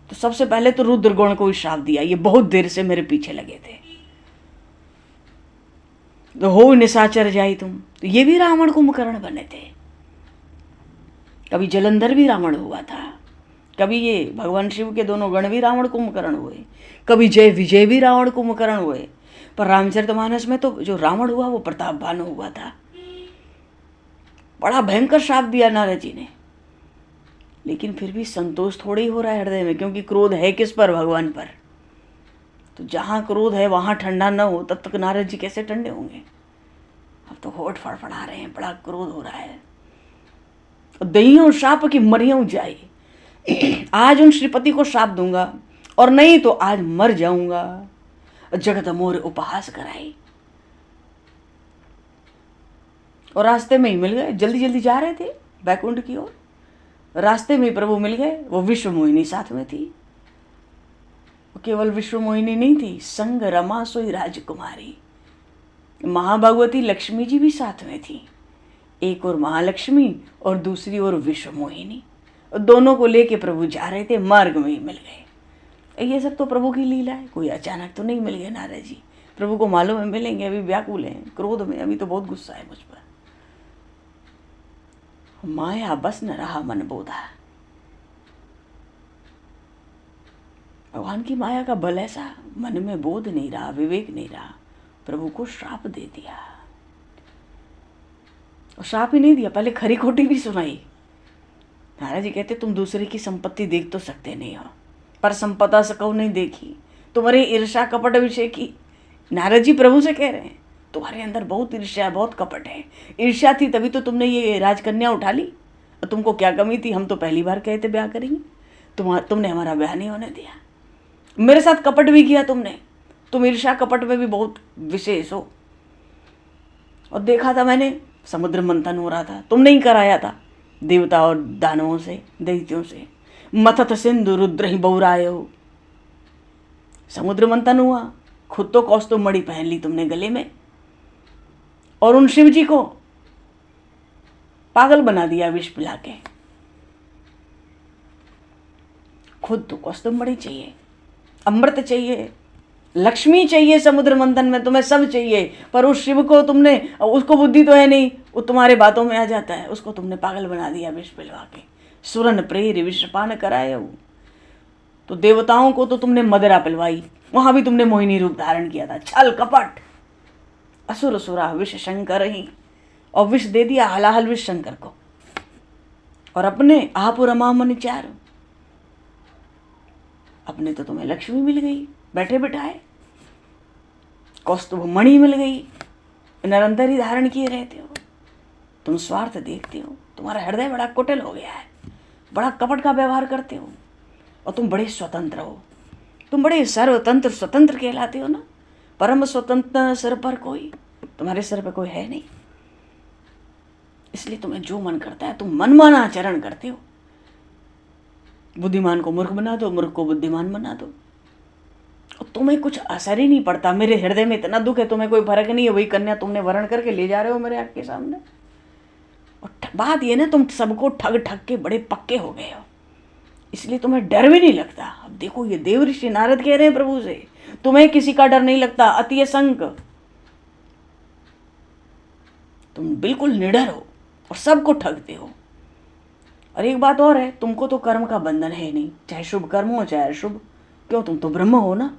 तो सबसे पहले तो रुद्रगण को श्राप दिया, ये बहुत देर से मेरे पीछे लगे थे, तो हो निशाचर जाई तुम। तो ये भी रावण कुंभकर्ण बने थे। कभी जलंधर भी रावण हुआ था, कभी ये भगवान शिव के दोनों गण भी रावण कुंभकर्ण हुए, कभी जय विजय भी रावण कुंभकर्ण हुए। पर रामचरितमानस में तो जो रावण हुआ वो प्रताप भानु हुआ था। बड़ा भयंकर श्राप दिया नारद जी ने, लेकिन फिर भी संतोष थोड़ा ही हो रहा है हृदय में, क्योंकि क्रोध है किस पर? भगवान पर। तो जहाँ क्रोध है वहाँ ठंडा न हो, तब तक नारद जी कैसे ठंडे होंगे? अब तो होठ फड़फड़ा रहे हैं, बड़ा क्रोध हो रहा है। दहियों शाप की मरियों जाए। आज उन श्रीपति को शाप दूंगा और नहीं तो आज मर जाऊंगा। जगत मोर उपहास कराए। और रास्ते में ही मिल गए, जल्दी जल्दी जा रहे थे बैकुंठ की ओर, रास्ते में प्रभु मिल गए। वो विश्व मोहिनी साथ में थी। वो केवल विश्व मोहिनी नहीं थी, संग रमा सोई राजकुमारी महाभगवती लक्ष्मी जी भी साथ में थी। एक और महालक्ष्मी और दूसरी ओर विश्व मोहिनी, दोनों को लेके प्रभु जा रहे थे, मार्ग में ही मिल गए। ये सब तो प्रभु की लीला है, कोई अचानक तो नहीं मिल गए नारद जी। प्रभु को मालूम है मिलेंगे, अभी व्याकुल हैं, क्रोध में, अभी तो बहुत गुस्सा है मुझ पर। माया बस न रहा मन बोधा। भगवान की माया का बल ऐसा, मन में बोध नहीं रहा, विवेक नहीं रहा, प्रभु को श्राप दे दिया। और श्राप ही नहीं दिया, पहले खरी खोटी भी सुनाई। नारद जी कहते तुम दूसरे की संपत्ति देख तो सकते नहीं हो, पर संपदा सकौ नहीं देखी, तुम्हारी ईर्ष्या कपट विषय की। नारद जी प्रभु से कह रहे हैं तुम्हारे अंदर बहुत ईर्ष्या, बहुत कपट है। ईर्ष्या थी तभी तो तुमने ये राजकन्या उठा ली। और तुमको क्या कमी थी, हम तो पहली बार कहे थे ब्याह करेंगे, तुमने हमारा ब्याह नहीं होने दिया। मेरे साथ कपट भी किया तुमने, तुम ईर्ष्या कपट में भी बहुत विशेष हो। और देखा था मैंने, समुद्र मंथन हो रहा था, तुमने ही कराया था देवता और दानवों से, दैत्यों से। मथत सिंधु रुद्र ही बहुराय हो, समुद्र मंथन हुआ, खुद तो कौस्तुभ मणि पहन ली तुमने गले में, और उन शिव जी को पागल बना दिया विष पिला के। खुद तो कौस्तुभ मणि चाहिए, अमृत चाहिए, लक्ष्मी चाहिए, समुद्र मंथन में तुम्हें सब चाहिए, पर उस शिव को तुमने, उसको बुद्धि तो है नहीं, वो तुम्हारे बातों में आ जाता है, उसको तुमने पागल बना दिया विष पिलवा के। सुरन प्रेर विषपान कराए। तो देवताओं को तो तुमने मदिरा पिलवाई, वहां भी तुमने मोहिनी रूप धारण किया था, छल कपट। असुर सुरा विष शंकर ही, और विष दे दिया हलाहल विष शंकर को, और अपने आप रमा मन चार। अपने तो तुम्हें लक्ष्मी मिल गई बैठे बिठाए, कौस्तुभ मणि मिल गई, निरंतर ही धारण किए रहते हो। तुम स्वार्थ देखते हो, तुम्हारा हृदय बड़ा कुटिल हो गया है, बड़ा कपट का व्यवहार करते हो, और तुम बड़े स्वतंत्र हो, तुम बड़े सर्वतंत्र स्वतंत्र कहलाते हो ना। परम स्वतंत्र सिर पर कोई, तुम्हारे सिर पर कोई है नहीं, इसलिए तुम्हें जो मन करता है तुम मनमाना आचरण करते हो। बुद्धिमान को मूर्ख बना दो, मूर्ख को बुद्धिमान बना दो, और तुम्हें कुछ असर ही नहीं पड़ता। मेरे हृदय में इतना दुख है, तुम्हें कोई फर्क नहीं है, वही कन्या तुमने वरण करके ले जा रहे हो मेरे आँख के सामने। और बात ये ना, तुम सबको ठग ठग के बड़े पक्के हो गए हो, इसलिए तुम्हें डर भी नहीं लगता। अब देखो, ये देव ऋषि नारद कह रहे हैं प्रभु से, तुम्हें किसी का डर नहीं लगता, अति असंक, तुम बिल्कुल निडर हो और सबको ठगते हो। और एक बात और है, तुमको तो कर्म का बंधन है नहीं, चाहे शुभ कर्म हो चाहे अशुभ, क्यों, तुम तो ब्रह्म हो ना।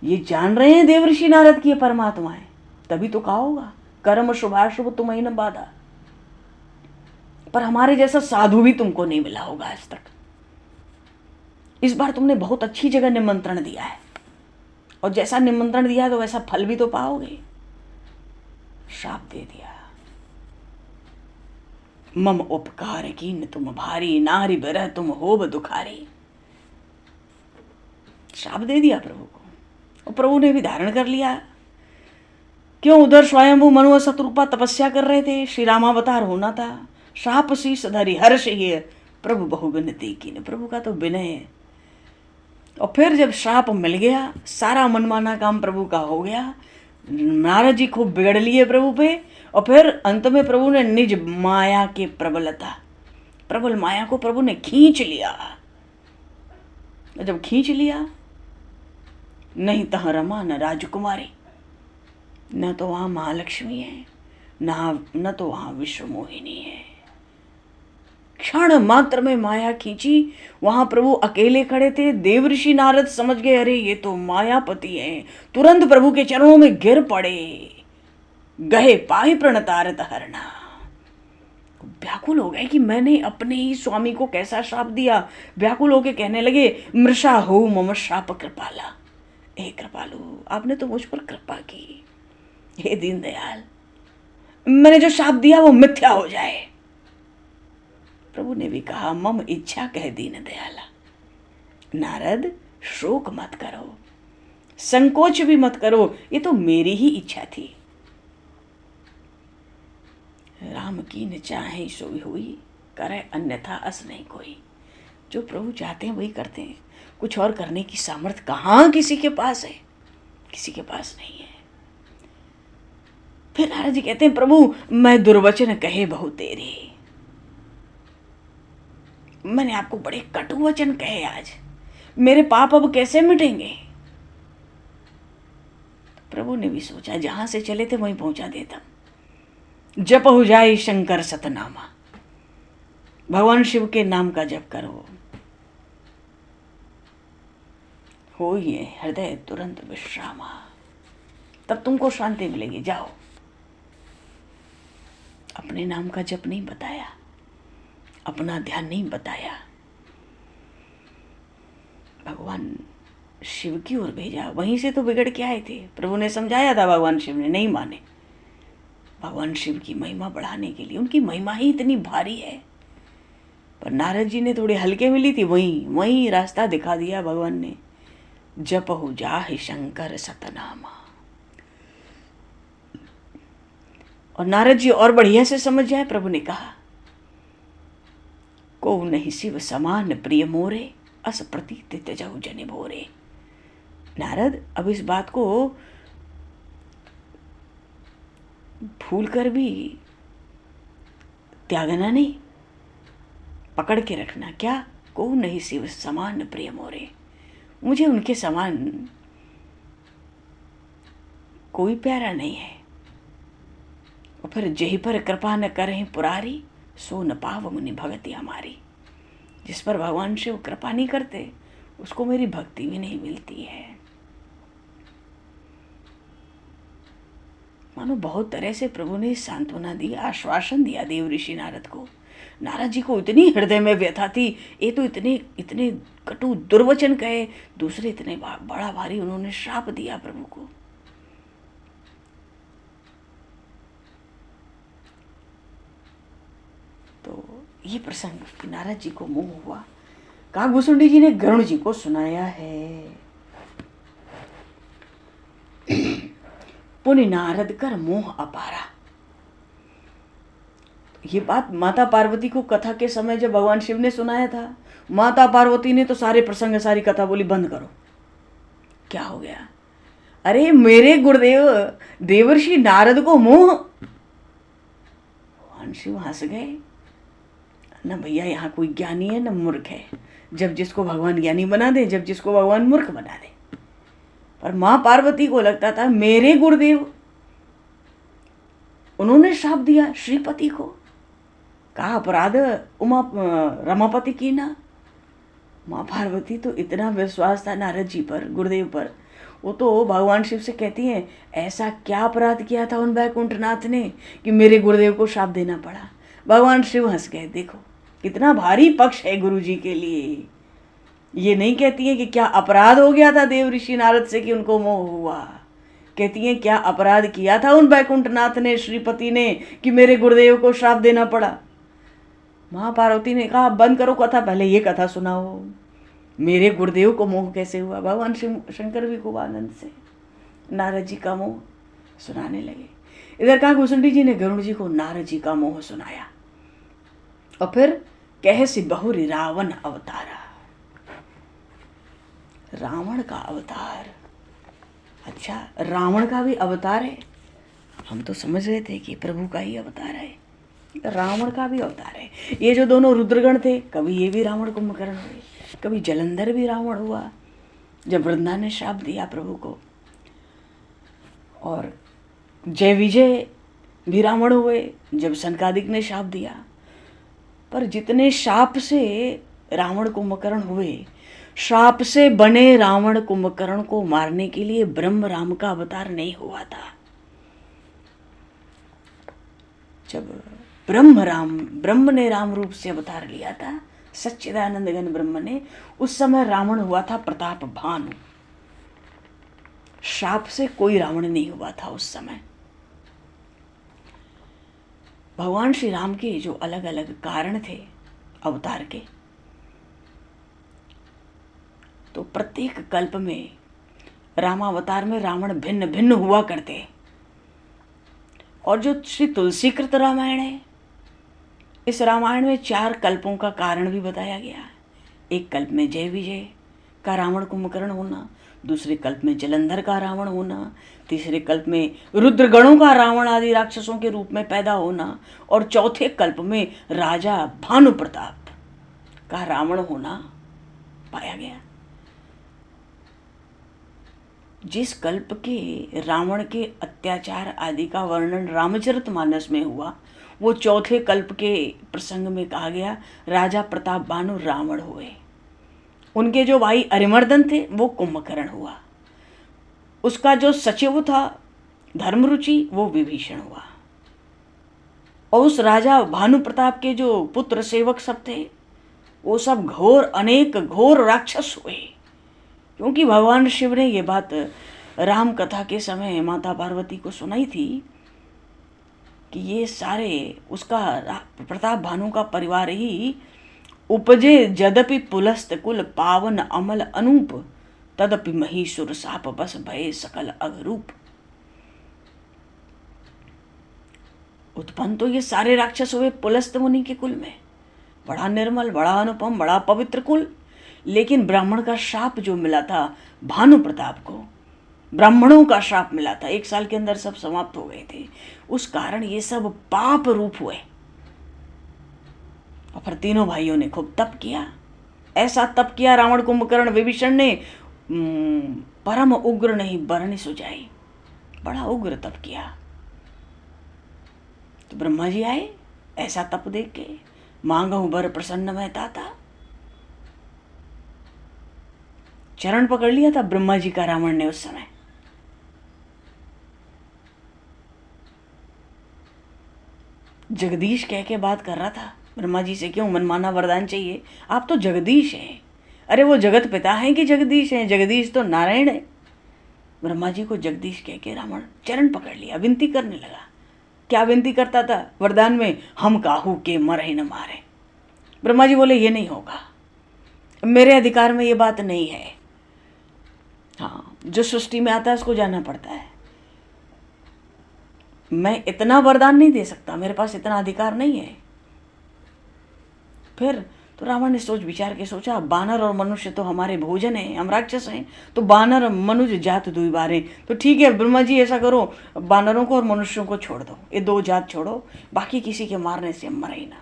ये जान रहे हैं देव ऋषि नारद की ये परमात्मा है, तभी तो कहा होगा कर्म शुभाशुभ तुम्हें न बाधा। पर हमारे जैसा साधु भी तुमको नहीं मिला होगा आज तक। इस बार तुमने बहुत अच्छी जगह निमंत्रण दिया है, और जैसा निमंत्रण दिया तो वैसा फल भी तो पाओगे। श्राप दे दिया, मम उपकार कीन तुम भारी, नारी बिरह तुम होब दुखारी। श्राप दे दिया प्रभु को, और प्रभु ने भी धारण कर लिया। क्यों, उधर स्वयंभू मनु और शत्रुपा तपस्या कर रहे थे, श्री रामावतार होना था। श्राप शीस धरी हर्ष ये प्रभु बहुबिन देखी, प्रभु का तो विनय है। और फिर जब श्राप मिल गया, सारा मनमाना काम प्रभु का हो गया, नारद जी खूब बिगड़ लिए प्रभु पे, और फिर अंत में प्रभु ने निज माया के प्रबलता, प्रबल माया को प्रभु ने खींच लिया। जब खींच लिया, नहीं तहाँ रमा न राजकुमारी, न तो वहाँ महालक्ष्मी है, न तो वहाँ विश्व मोहिनी है। क्षण मात्र में माया खींची, वहां प्रभु अकेले खड़े थे। देवऋषि नारद समझ गए, अरे ये तो मायापति हैं, तुरंत प्रभु के चरणों में गिर पड़े, गहे पाहि प्रणतारत हरणा। व्याकुल हो गए कि मैंने अपने ही स्वामी को कैसा श्राप दिया। व्याकुल होके कहने लगे, मृषा हो मम श्राप कृपाला। हे कृपालु, आपने तो मुझ पर कृपा की। हे दीनदयाल, मैंने जो श्राप दिया वो मिथ्या हो जाए। प्रभु ने भी कहा, मम इच्छा कह दीन दयाला। नारद, शोक मत करो, संकोच भी मत करो, ये तो मेरी ही इच्छा थी। राम की न चाहे सोई हुई, करे अन्यथा अस नहीं कोई। जो प्रभु चाहते हैं वही करते हैं। कुछ और करने की सामर्थ्य कहाँ किसी के पास है? किसी के पास नहीं है। फिर नारद जी कहते हैं, प्रभु मैं दुर्वचन कहे बहु तेरे। मैंने आपको बड़े कटु वचन कहे आज, मेरे पाप अब कैसे मिटेंगे? प्रभु ने भी सोचा, जहां से चले थे वहीं पहुंचा देता। जप हो जाए शंकर सतनामा, भगवान शिव के नाम का जप करो, हो ये हृदय तुरंत विश्रामा, तब तुमको शांति मिलेगी। जाओ। अपने नाम का जप नहीं बताया, अपना ध्यान नहीं बताया, भगवान शिव की ओर भेजा। वहीं से तो बिगड़ के आए थे। प्रभु ने समझाया था, भगवान शिव ने नहीं माने। भगवान शिव की महिमा बढ़ाने के लिए, उनकी महिमा ही इतनी भारी है, पर नारद जी ने थोड़े हल्के मिली थी, वहीं रास्ता दिखा दिया भगवान ने। जप हो जाहि शंकर सतनामा। और नारद जी और बढ़िया से समझ जाए। प्रभु ने कहा, को नहीं शिव समान प्रिय मोरे, अस प्रतीत त्यजहु जनि भोरे। नारद, अब इस बात को भूल कर भी त्यागना नहीं, पकड़ के रखना। क्या? को नहीं शिव समान प्रिय मोरे, मुझे उनके समान कोई प्यारा नहीं है। और फिर जही पर कृपा न करें पुरारी, सो न पाव मुनि भक्ति हमारी। जिस पर भगवान शिव कृपा नहीं करते, उसको मेरी भक्ति भी नहीं मिलती है। मानो बहुत तरह से प्रभु ने सांत्वना दी, आश्वासन दिया देव ऋषि नारद को। नारद जी को इतनी हृदय में व्यथा थी, ये तो इतने कटु दुर्वचन कहे, दूसरे इतने बड़ा भारी उन्होंने श्राप दिया प्रभु को। तो ये प्रसंग नारद जी को मोह हुआ। काकभूषुंडी जी ने गरुड़ जी को सुनाया है। पुनि नारद कर मोह अपारा। ये बात माता पार्वती को कथा के समय जब भगवान शिव ने सुनाया था, माता पार्वती ने तो सारे प्रसंग सारी कथा बोली, बंद करो। क्या हो गया? अरे मेरे गुरुदेव देवर्षि नारद को मोह। भगवान शिव हंस गए। न भैया, यहाँ कोई ज्ञानी है न मूर्ख है। जब जिसको भगवान ज्ञानी बना दे, जब जिसको भगवान मूर्ख बना दे। पर माँ पार्वती को लगता था मेरे गुरुदेव, उन्होंने श्राप दिया श्रीपति को। कहा अपराध रमापति की ना। माँ पार्वती तो इतना विश्वास था नारद जी पर, गुरुदेव पर, वो तो भगवान शिव से कहती हैं, ऐसा क्या अपराध किया था उन वैकुंठनाथ ने कि मेरे गुरुदेव को श्राप देना पड़ा। भगवान शिव हंस गए। देखो कितना भारी पक्ष है गुरु जी के लिए। ये नहीं कहती है कि क्या अपराध हो गया था देव ऋषि नारद से कि उनको मोह हुआ। कहती हैं क्या अपराध किया था उन वैकुंठनाथ ने, श्रीपति ने, कि मेरे गुरुदेव को श्राप देना पड़ा। माँ पार्वती ने कहा बंद करो कथा, पहले ये कथा सुनाओ, मेरे गुरुदेव को मोह कैसे हुआ। भगवान शंकर भी खूब आनंद से नारद जी का मोह सुनाने लगे। इधर काकभूषुंडी जी ने गरुड़ जी को नारद जी का मोह सुनाया। और फिर कह सी बहुरी रावण अवतारा। रावण का अवतार। अच्छा, रावण का भी अवतार है। हम तो समझ रहे थे कि प्रभु का ही अवतार है, रावण का भी अवतार है। ये जो दोनों रुद्रगण थे, कभी ये भी रावण कुंभकर्ण हुए, कभी जलंधर भी रावण हुआ जब वृंदा ने श्राप दिया प्रभु को, और जय विजय भी रावण हुए जब सनकादिक ने श्राप दिया। पर जितने शाप से रावण कुंभकर्ण हुए, शाप से बने रावण कुंभकर्ण को मारने के लिए ब्रह्म राम का अवतार नहीं हुआ था। जब ब्रह्म ने राम रूप से अवतार लिया था, सच्चिदानंद घन ब्रह्म ने, उस समय रावण हुआ था प्रताप भानु। शाप से कोई रावण नहीं हुआ था उस समय। भगवान श्री राम के जो अलग अलग कारण थे, अवतार के। तो प्रत्येक कल्प में रामावतार में रावण भिन्न भिन्न हुआ करते। और जो श्री तुलसीकृत रामायण है, इस रामायण में 4 कल्पों का कारण भी बताया गया है। एक कल्प में जय विजय का रावण कुंभकर्ण होना, दूसरे कल्प में जलंधर का रावण होना, तीसरे कल्प में रुद्रगणों का रावण आदि राक्षसों के रूप में पैदा होना, और चौथे कल्प में राजा भानु प्रताप का रावण होना पाया गया। जिस कल्प के रावण के अत्याचार आदि का वर्णन रामचरितमानस में हुआ, वो चौथे कल्प के प्रसंग में कहा गया राजा प्रताप भानु रावण हुए। उनके जो भाई अरिमर्दन थे वो कुंभकर्ण हुआ। उसका जो सचिव था धर्मरुचि वो विभीषण हुआ। और उस राजा भानु प्रताप के जो पुत्र सेवक सब थे वो सब अनेक घोर राक्षस हुए। क्योंकि भगवान शिव ने ये बात राम कथा के समय माता पार्वती को सुनाई थी कि ये सारे उसका प्रताप भानु का परिवार ही उपजे जदपि पुलस्त कुल पावन अमल अनूप तदपि महीसुर साप बस भय सकल अगरूप। उत्पन्न तो ये सारे राक्षस हुए पुलस्त मुनि के कुल में, बड़ा निर्मल, बड़ा अनुपम, बड़ा पवित्र कुल। लेकिन ब्राह्मण का शाप जो मिला था भानु प्रताप को, ब्राह्मणों का शाप मिला था, 1 साल के अंदर सब समाप्त हो गए थे। उस कारण ये सब पाप रूप हुए। और फिर तीनों भाइयों ने खूब तप किया। ऐसा तप किया रावण कुंभकर्ण विभीषण ने, परम उग्र नहीं बरनी सुझाई, बड़ा उग्र तप किया। तो ब्रह्मा जी आए ऐसा तप देख के, मांगहु बर प्रसन्न में ताता। चरण पकड़ लिया था ब्रह्मा जी का रावण ने उस समय। जगदीश कह के बात कर रहा था ब्रह्मा जी से, क्यों मनमाना वरदान चाहिए, आप तो जगदीश हैं। अरे वो जगत पिता हैं कि जगदीश हैं? जगदीश तो नारायण है। ब्रह्मा जी को जगदीश कह के रावण चरण पकड़ लिया, विनती करने लगा। क्या विनती करता था वरदान में? हम काहू के मरे न मारे। ब्रह्मा जी बोले ये नहीं होगा, मेरे अधिकार में ये बात नहीं है। हाँ, जो सृष्टि में आता है उसको जानना पड़ता है। मैं इतना वरदान नहीं दे सकता, मेरे पास इतना अधिकार नहीं है। फिर तो रावण ने सोच विचार के सोचा, बानर और मनुष्य तो हमारे भोजन हैं, हम राक्षस हैं, तो बानर मनुज जात दुई बारे। तो ठीक है ब्रह्मा जी, ऐसा करो, बानरों को और मनुष्यों को छोड़ दो, ये 2 जात छोड़ो, बाकी किसी के मारने से मरे ही ना।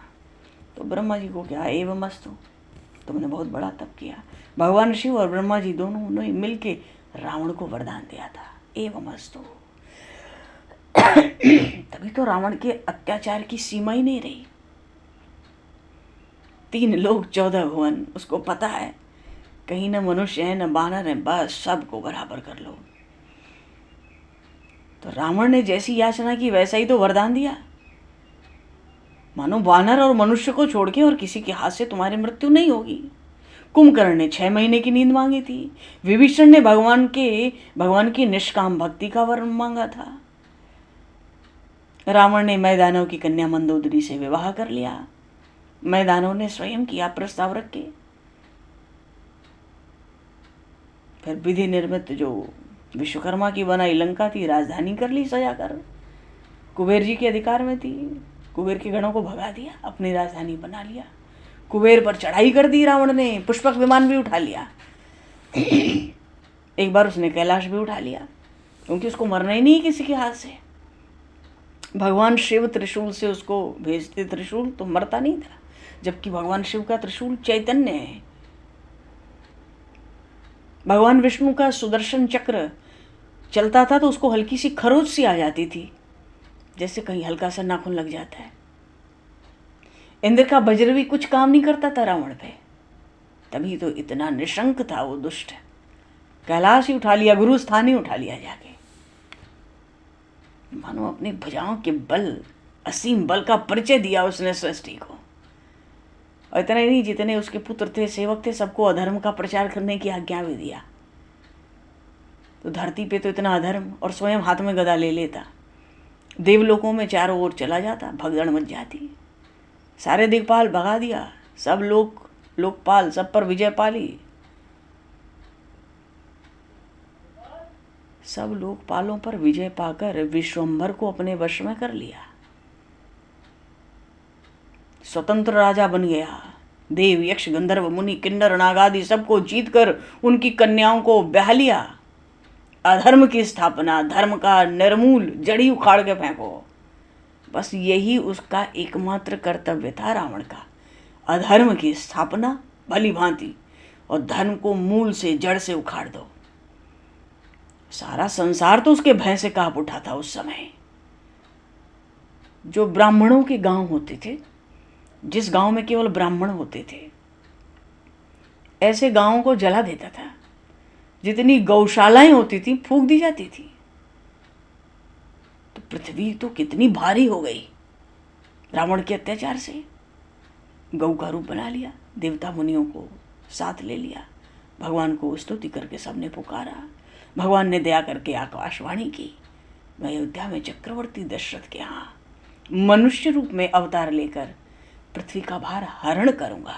तो ब्रह्मा जी को क्या, एवं मस्तु, तुमने बहुत बड़ा तप किया। भगवान शिव और ब्रह्मा जी दोनों ने मिल के रावण को वरदान दिया था, एवं मस्तु। तभी तो रावण के अत्याचार की सीमा ही नहीं रही। 3 लोग 14 भुवन, उसको पता है कहीं न मनुष्य है न बानर है, बस सबको बराबर कर लो। तो रावण ने जैसी याचना की वैसा ही तो वरदान दिया, मानो बानर और मनुष्य को छोड़ के और किसी के हाथ से तुम्हारी मृत्यु नहीं होगी। कुंभकर्ण ने 6 महीने की नींद मांगी थी। विभीषण ने भगवान की निष्काम भक्ति का वर मांगा था। रावण ने मैदानव की कन्या मंदोदरी से विवाह कर लिया। मैदानव ने स्वयं किया प्रस्ताव रख के। फिर विधि निर्मित जो विश्वकर्मा की बनाई लंका थी, राजधानी कर ली सजाकर, कुबेर जी के अधिकार में थी। कुबेर के गणों को भगा दिया, अपनी राजधानी बना लिया। कुबेर पर चढ़ाई कर दी रावण ने, पुष्पक विमान भी उठा लिया। एक बार उसने कैलाश भी उठा लिया, क्योंकि उसको मरना ही नहीं किसी के हाथ से। भगवान शिव त्रिशूल से उसको भेजते त्रिशूल, तो मरता नहीं था, जबकि भगवान शिव का त्रिशूल चैतन्य है। भगवान विष्णु का सुदर्शन चक्र चलता था तो उसको हल्की सी खरोच सी आ जाती थी, जैसे कहीं हल्का सा नाखून लग जाता है। इंद्र का वज्र भी कुछ काम नहीं करता था रावण पे, तभी तो इतना निशंक था वो दुष्ट। कैलाश ही उठा लिया, गुरु स्थान ही उठा लिया जाके, मानो अपनी भुजाओं के बल, असीम बल का परिचय दिया उसने सृष्टि को। और इतना ही नहीं, जितने उसके पुत्र थे, सेवक थे, सबको अधर्म का प्रचार करने की आज्ञा भी दिया। तो धरती पे तो इतना अधर्म, और स्वयं हाथ में गदा ले लेता, देवलोकों में चारों ओर चला जाता, भगदड़ मच जाती, सारे दिक्पाल भगा दिया, सब लोकपाल, सब पर विजय पाली। सब लोकपालों पर विजय पाकर विश्वंभर को अपने वश में कर लिया। स्वतंत्र राजा बन गया। देव, यक्ष, गंधर्व, मुनि, किन्नर, नागादि सबको जीतकर उनकी कन्याओं को ब्याह लिया। अधर्म की स्थापना, धर्म का निर्मूल जड़ी उखाड़ के फेंको, बस यही उसका एकमात्र कर्तव्य था रावण का। अधर्म की स्थापना भली भांति और धर्म को मूल से, जड़ से उखाड़ दो। सारा संसार तो उसके भय से कांप उठा था उस समय। जो ब्राह्मणों के गांव होते थे, जिस गांव में केवल ब्राह्मण होते थे, ऐसे गांवों को जला देता था। जितनी गौशालाएं होती थी फूंक दी जाती थी। तो पृथ्वी तो कितनी भारी हो गई रावण के अत्याचार से। गौ का रूप बना लिया, देवता मुनियों को साथ ले लिया, भगवान को स्तुति करके सबने पुकारा। भगवान ने दया करके आकाशवाणी की, मैं अयोध्या में चक्रवर्ती दशरथ के यहाँ मनुष्य रूप में अवतार लेकर पृथ्वी का भार हरण करूंगा,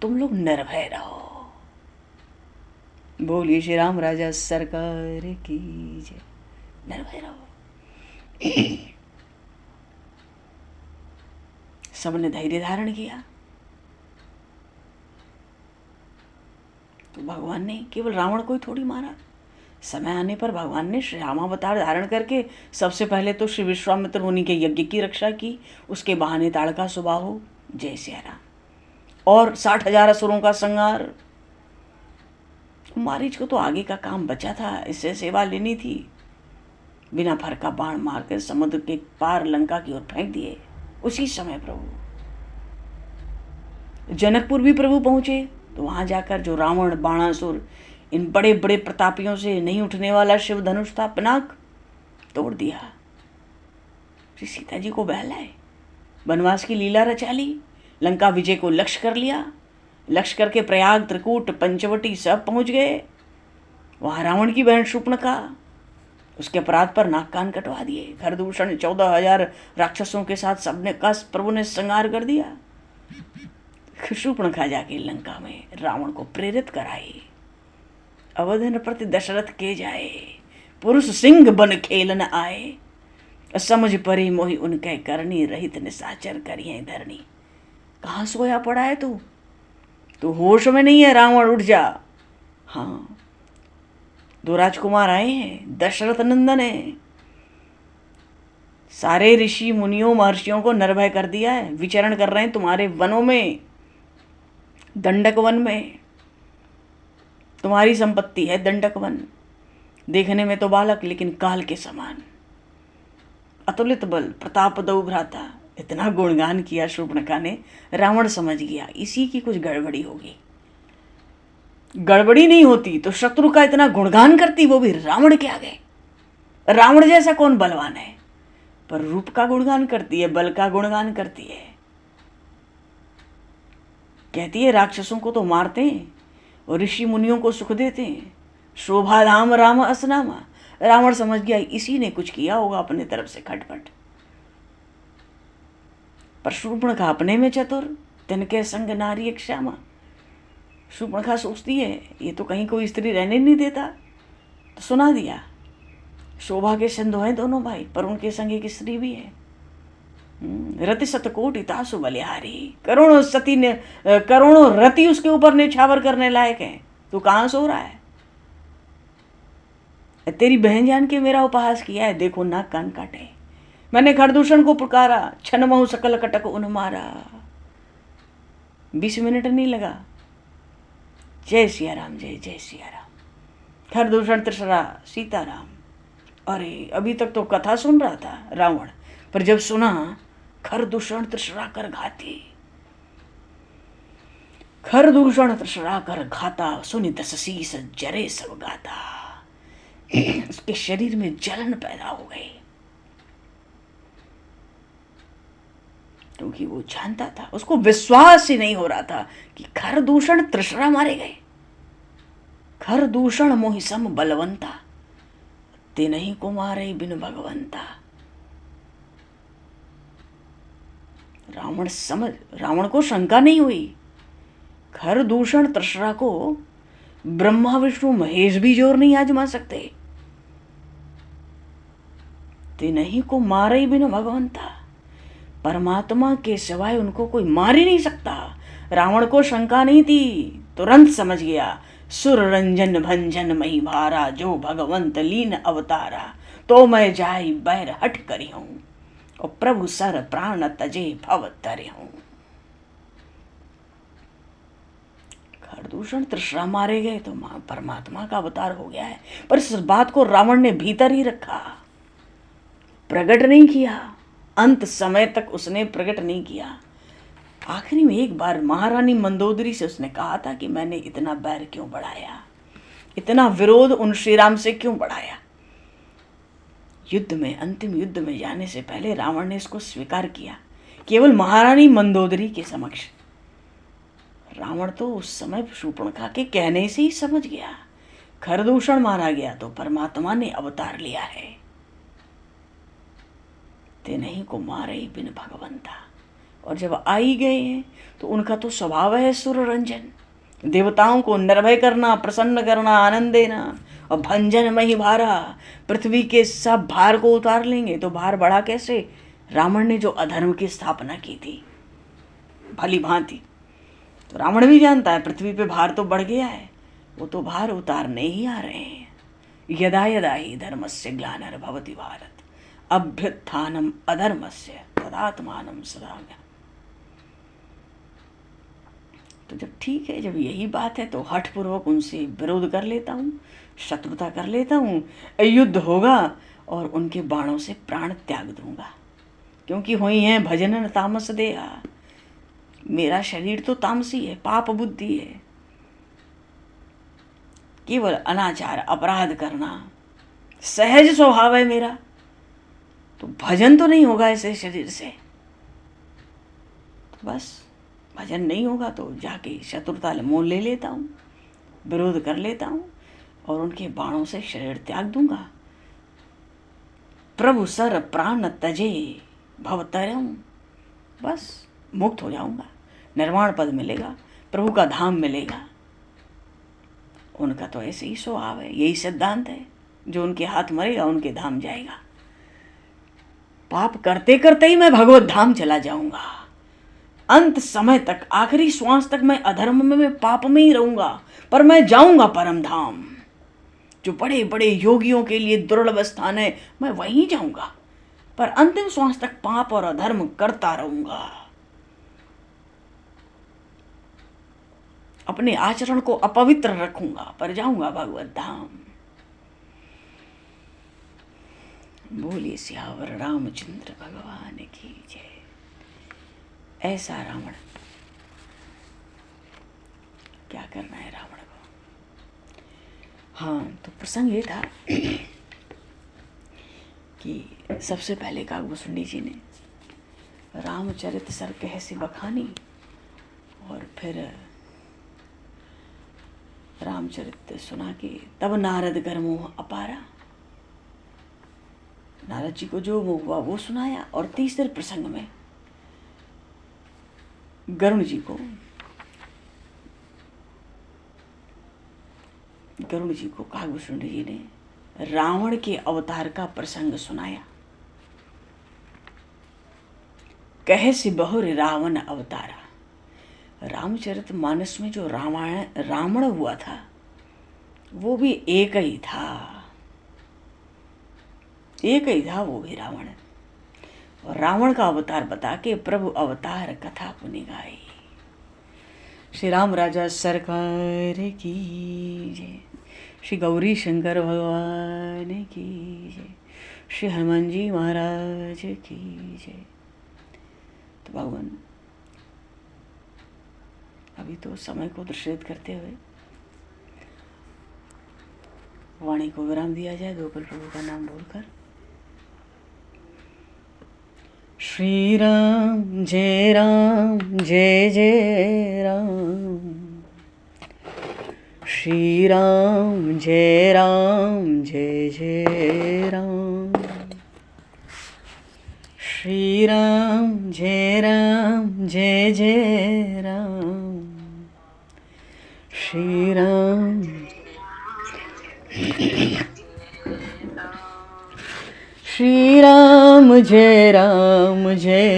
तुम लोग निर्भय रहो। बोलिए श्री राम राजा सरकार की जय। निर्भय रहो। सबने धैर्य धारण किया। तो भगवान ने केवल रावण को ही थोड़ी मारा। समय आने पर भगवान ने श्री रामावतार धारण करके सबसे पहले तो श्री विश्वामित्र मुनि के यज्ञ की रक्षा की। उसके बहाने ताड़का सुबाहु, जय सिया राम, और 60,000 असुरों का संहार। मारीच को तो आगे का काम बचा था, इससे सेवा लेनी थी। बिना फर का बाण मारकर समुद्र के पार लंका की ओर फेंक दिए। उसी समय प्रभु जनकपुर भी प्रभु पहुंचे। तो वहां जाकर जो रावण, बाणासुर, इन बड़े बड़े प्रतापियों से नहीं उठने वाला शिव धनुष था, पिनाक तोड़ दिया। श्री सीता जी को बहलाए, वनवास की लीला रचा ली, लंका विजय को लक्ष्य कर लिया। लक्ष्य करके प्रयाग, त्रिकूट, पंचवटी सब पहुंच गए। वहां रावण की बहन शूर्पणखा, उसके अपराध पर नाक कान कटवा दिए। खरदूषण 14,000 राक्षसों के साथ सबने का प्रभु ने संहार कर दिया। शूर्पणखा जाके लंका में रावण को प्रेरित कराए, अवधन प्रति दशरथ के जाए, पुरुष सिंह बन खेलन आए, समझ परी मोहि उनके करनी, रहित निशाचर करिए धरनी। कहाँ सोया पड़ा है तू होश में नहीं है। रावण उठ जा। हाँ, 2 राजकुमार आए हैं, दशरथ नंदन है। सारे ऋषि मुनियों महर्षियों को निर्भय कर दिया है। विचरण कर रहे हैं तुम्हारे वनों में, दंडक वन में। तुम्हारी संपत्ति है दंडक वन। देखने में तो बालक, लेकिन काल के समान। अतुलित बल, प्रताप दो भ्राता। इतना गुणगान किया शूर्पणखा ने। रावण समझ गया इसी की कुछ गड़बड़ी होगी। गड़बड़ी नहीं होती तो शत्रु का इतना गुणगान करती, वो भी रावण के आगे। रावण जैसा कौन बलवान है, पर रूप का गुणगान करती है, बल का गुणगान करती है। कहती है राक्षसों को तो मारते हैं और ऋषि मुनियों को सुख देते हैं, शोभा धाम राम असनामा। रावण समझ गया इसी ने कुछ किया होगा अपने तरफ से खटपट। पर शूर्पणखा अपने में चतुर, तिनके संग नारी एक श्यामा। शूर्पणखा सोचती है ये तो कहीं कोई स्त्री रहने नहीं देता, तो सुना दिया। शोभा के सिंधु हैं दोनों भाई, पर उनके संग एक स्त्री भी है। रति सतकोटि तासु बलिहारी। करोड़ों रति उसके ऊपर निछावर करने लायक है। तू कहाँ सो रहा है? तेरी बहन जान के मेरा उपहास किया है, देखो नाक कान काटे। मैंने खरदूषण को पुकारा, छनमहु सकल कटक उन मारा। 20 मिनट नहीं लगा। जय सिया राम, जय जय सिया राम। खरदूषण, त्रिशरा, सीताराम। अरे अभी तक तो कथा सुन रहा था रावण, पर जब सुना खरदूषण त्रिशरा कर घाती, खरदूषण त्रिशरा कर घाता, सुनि 10 शीस जरे सब गाता। उसके शरीर में जलन पैदा हो गई, क्योंकि वो जानता था, उसको विश्वास ही नहीं हो रहा था कि खरदूषण त्रिशरा मारे गए। खरदूषण मोहि सम बलवंता, ते नहीं को मारे बिन भगवंता। रावण को शंका नहीं हुई, खर दूषण तृष्णा को ब्रह्मा विष्णु महेश भी जोर नहीं आजमा सकते। तिन्हीं को मारे बिन भगवंता, परमात्मा के सिवाय उनको कोई मार ही नहीं सकता। रावण को शंका नहीं थी, तुरंत समझ गया, सुर रंजन भंजन मही भारा, जो भगवंत लीन अवतारा, तो मैं जाई बैर हट करी हूं, और प्रभु सर प्राण तजे भव तरे हूं। खरदूषण तृष्णा मारे गए तो परमात्मा का अवतार हो गया है, पर इस बात को रावण ने भीतर ही रखा, प्रकट नहीं किया। अंत समय तक उसने प्रकट नहीं किया। आखिरी में एक बार महारानी मंदोदरी से उसने कहा था कि मैंने इतना बैर क्यों बढ़ाया, इतना विरोध उन श्री राम से क्यों बढ़ाया। युद्ध में, अंतिम युद्ध में जाने से पहले रावण ने इसको स्वीकार किया, केवल महारानी मंदोदरी के समक्ष। रावण तो उस समय शूर्पणखा के कहने से ही समझ गया, खरदूषण मारा गया तो परमात्मा ने अवतार लिया है। तिन्हीं को मारे बिन भगवंता, और जब आ ही गए हैं तो उनका तो स्वभाव है सुर रंजन, देवताओं को निर्भय करना, प्रसन्न करना, आनंद देना, और भंजन मही भारा, पृथ्वी के सब भार को उतार लेंगे। तो भार बढ़ा कैसे? रावण ने जो अधर्म की स्थापना की थी भली भांति, तो रावण भी जानता है पृथ्वी पे भार तो बढ़ गया है, वो तो भार उतारने ही आ रहे हैं। यदा यदा ही धर्मस्य ग्लानिर्भवति भारत अभ्युत्थानम अधर्मस्य तदात्मानं सदाम्यहम्। तो जब ठीक है, जब यही बात है तो हठपूर्वक उनसे विरोध कर लेता हूँ, शत्रुता कर लेता हूँ, युद्ध होगा और उनके बाणों से प्राण त्याग दूंगा, क्योंकि हुई है भजनन तामस देहा। मेरा शरीर तो तामसी है, पाप बुद्धि है, केवल अनाचार अपराध करना सहज स्वभाव है मेरा, तो भजन तो नहीं होगा ऐसे शरीर से। तो बस भजन नहीं होगा तो जाके शत्रुता मोल ले लेता हूँ, विरोध कर लेता हूँ और उनके बाणों से शरीर त्याग दूंगा। प्रभु सर प्राण तजे भवतरम, बस मुक्त हो जाऊंगा, निर्वाण पद मिलेगा, प्रभु का धाम मिलेगा। उनका तो ऐसे ही स्वभाव है, यही सिद्धांत है, जो उनके हाथ मरेगा उनके धाम जाएगा। पाप करते करते ही मैं भगवत धाम चला जाऊंगा, अंत समय तक, आखिरी श्वास तक मैं अधर्म में, मैं पाप में ही रहूंगा, पर मैं जाऊंगा परम धाम, जो बड़े बड़े योगियों के लिए दुर्लभ स्थान है, मैं वहीं जाऊंगा, पर अंतिम श्वास तक पाप और अधर्म करता रहूंगा। अपने आचरण को अपवित्र रखूंगा, पर जाऊंगा भगवत धाम। बोलिए सियावर रामचंद्र भगवान की जय। ऐसा रावण, क्या करना है रावण को। हाँ, तो प्रसंग ये था कि सबसे पहले काकभूषुंडी जी ने रामचरित सर कह से बखानी, और फिर रामचरित सुना के तब नारद घर मोह अपारा, नारद जी को जो मोह हुआ वो सुनाया, और तीसरे प्रसंग में गरुड़ जी को काकभूषुंडी जी ने रावण के अवतार का प्रसंग सुनाया। कहे से बहुर रावण अवतारा, रामचरित मानस में जो रावण हुआ था वो भी एक ही था, एक ही था वो भी रावण। और रावण का अवतार बता के प्रभु अवतार कथा पुनि गाई। श्री राम राजा सरकार की जय, श्री गौरी शंकर भगवान की जय, श्री हनुमान जी महाराज की जय। तो भगवान अभी तो समय को दृश्यित करते हुए वाणी को विराम दिया जाए, गोपाल प्रभु का नाम बोलकर। श्री राम जय जय राम, श्री राम जय जय राम, श्री राम जय जय राम, श्री राम श्री राम जय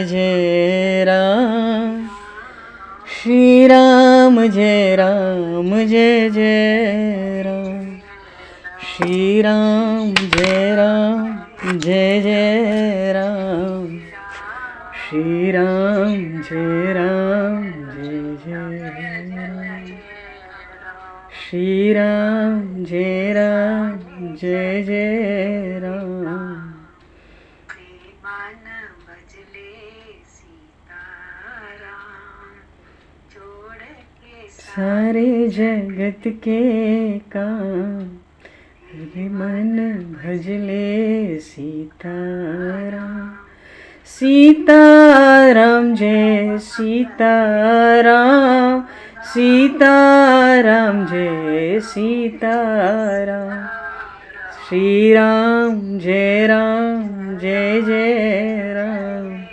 जय राम श्री राम जय जय राम श्री राम जय जय राम श्री राम जय जय राम श्री राम जय जय राम मन भजले सीताराम छोड़ के सारे जगत के काम हरे मन भजले सीताराम सीताराम जय सीताराम सीताराम जय सीताराम श्री राम जय जय राम श्री राम जय जय राम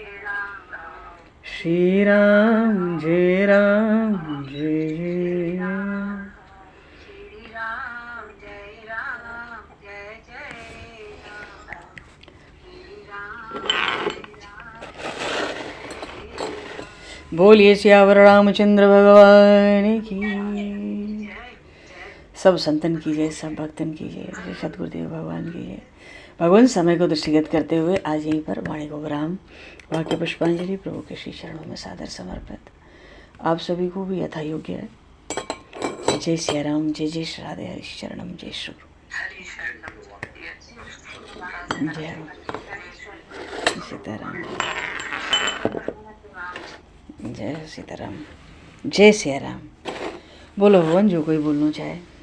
श्री राम जय जय राम श्री राम बोलिए सियावर रामचंद्र भगवान की। सब संतन की जय, सब भक्तन की जय, श्री सद्गुरुदेव भगवान की जय। भगवान समय को दृष्टिगत करते हुए आज यहीं पर वाणी को विराम। वाक्य पुष्पांजलि प्रभु के श्री चरणों में सादर समर्पित। आप सभी को भी यथा योग्य है। जय सिया राम, जय जय श्री राधे, हरि शरणम, जय श्री गुरु। जय सीताराम, जय सीताराम, जय सिया राम। बोलो भगवान जो कोई बोलना चाहे।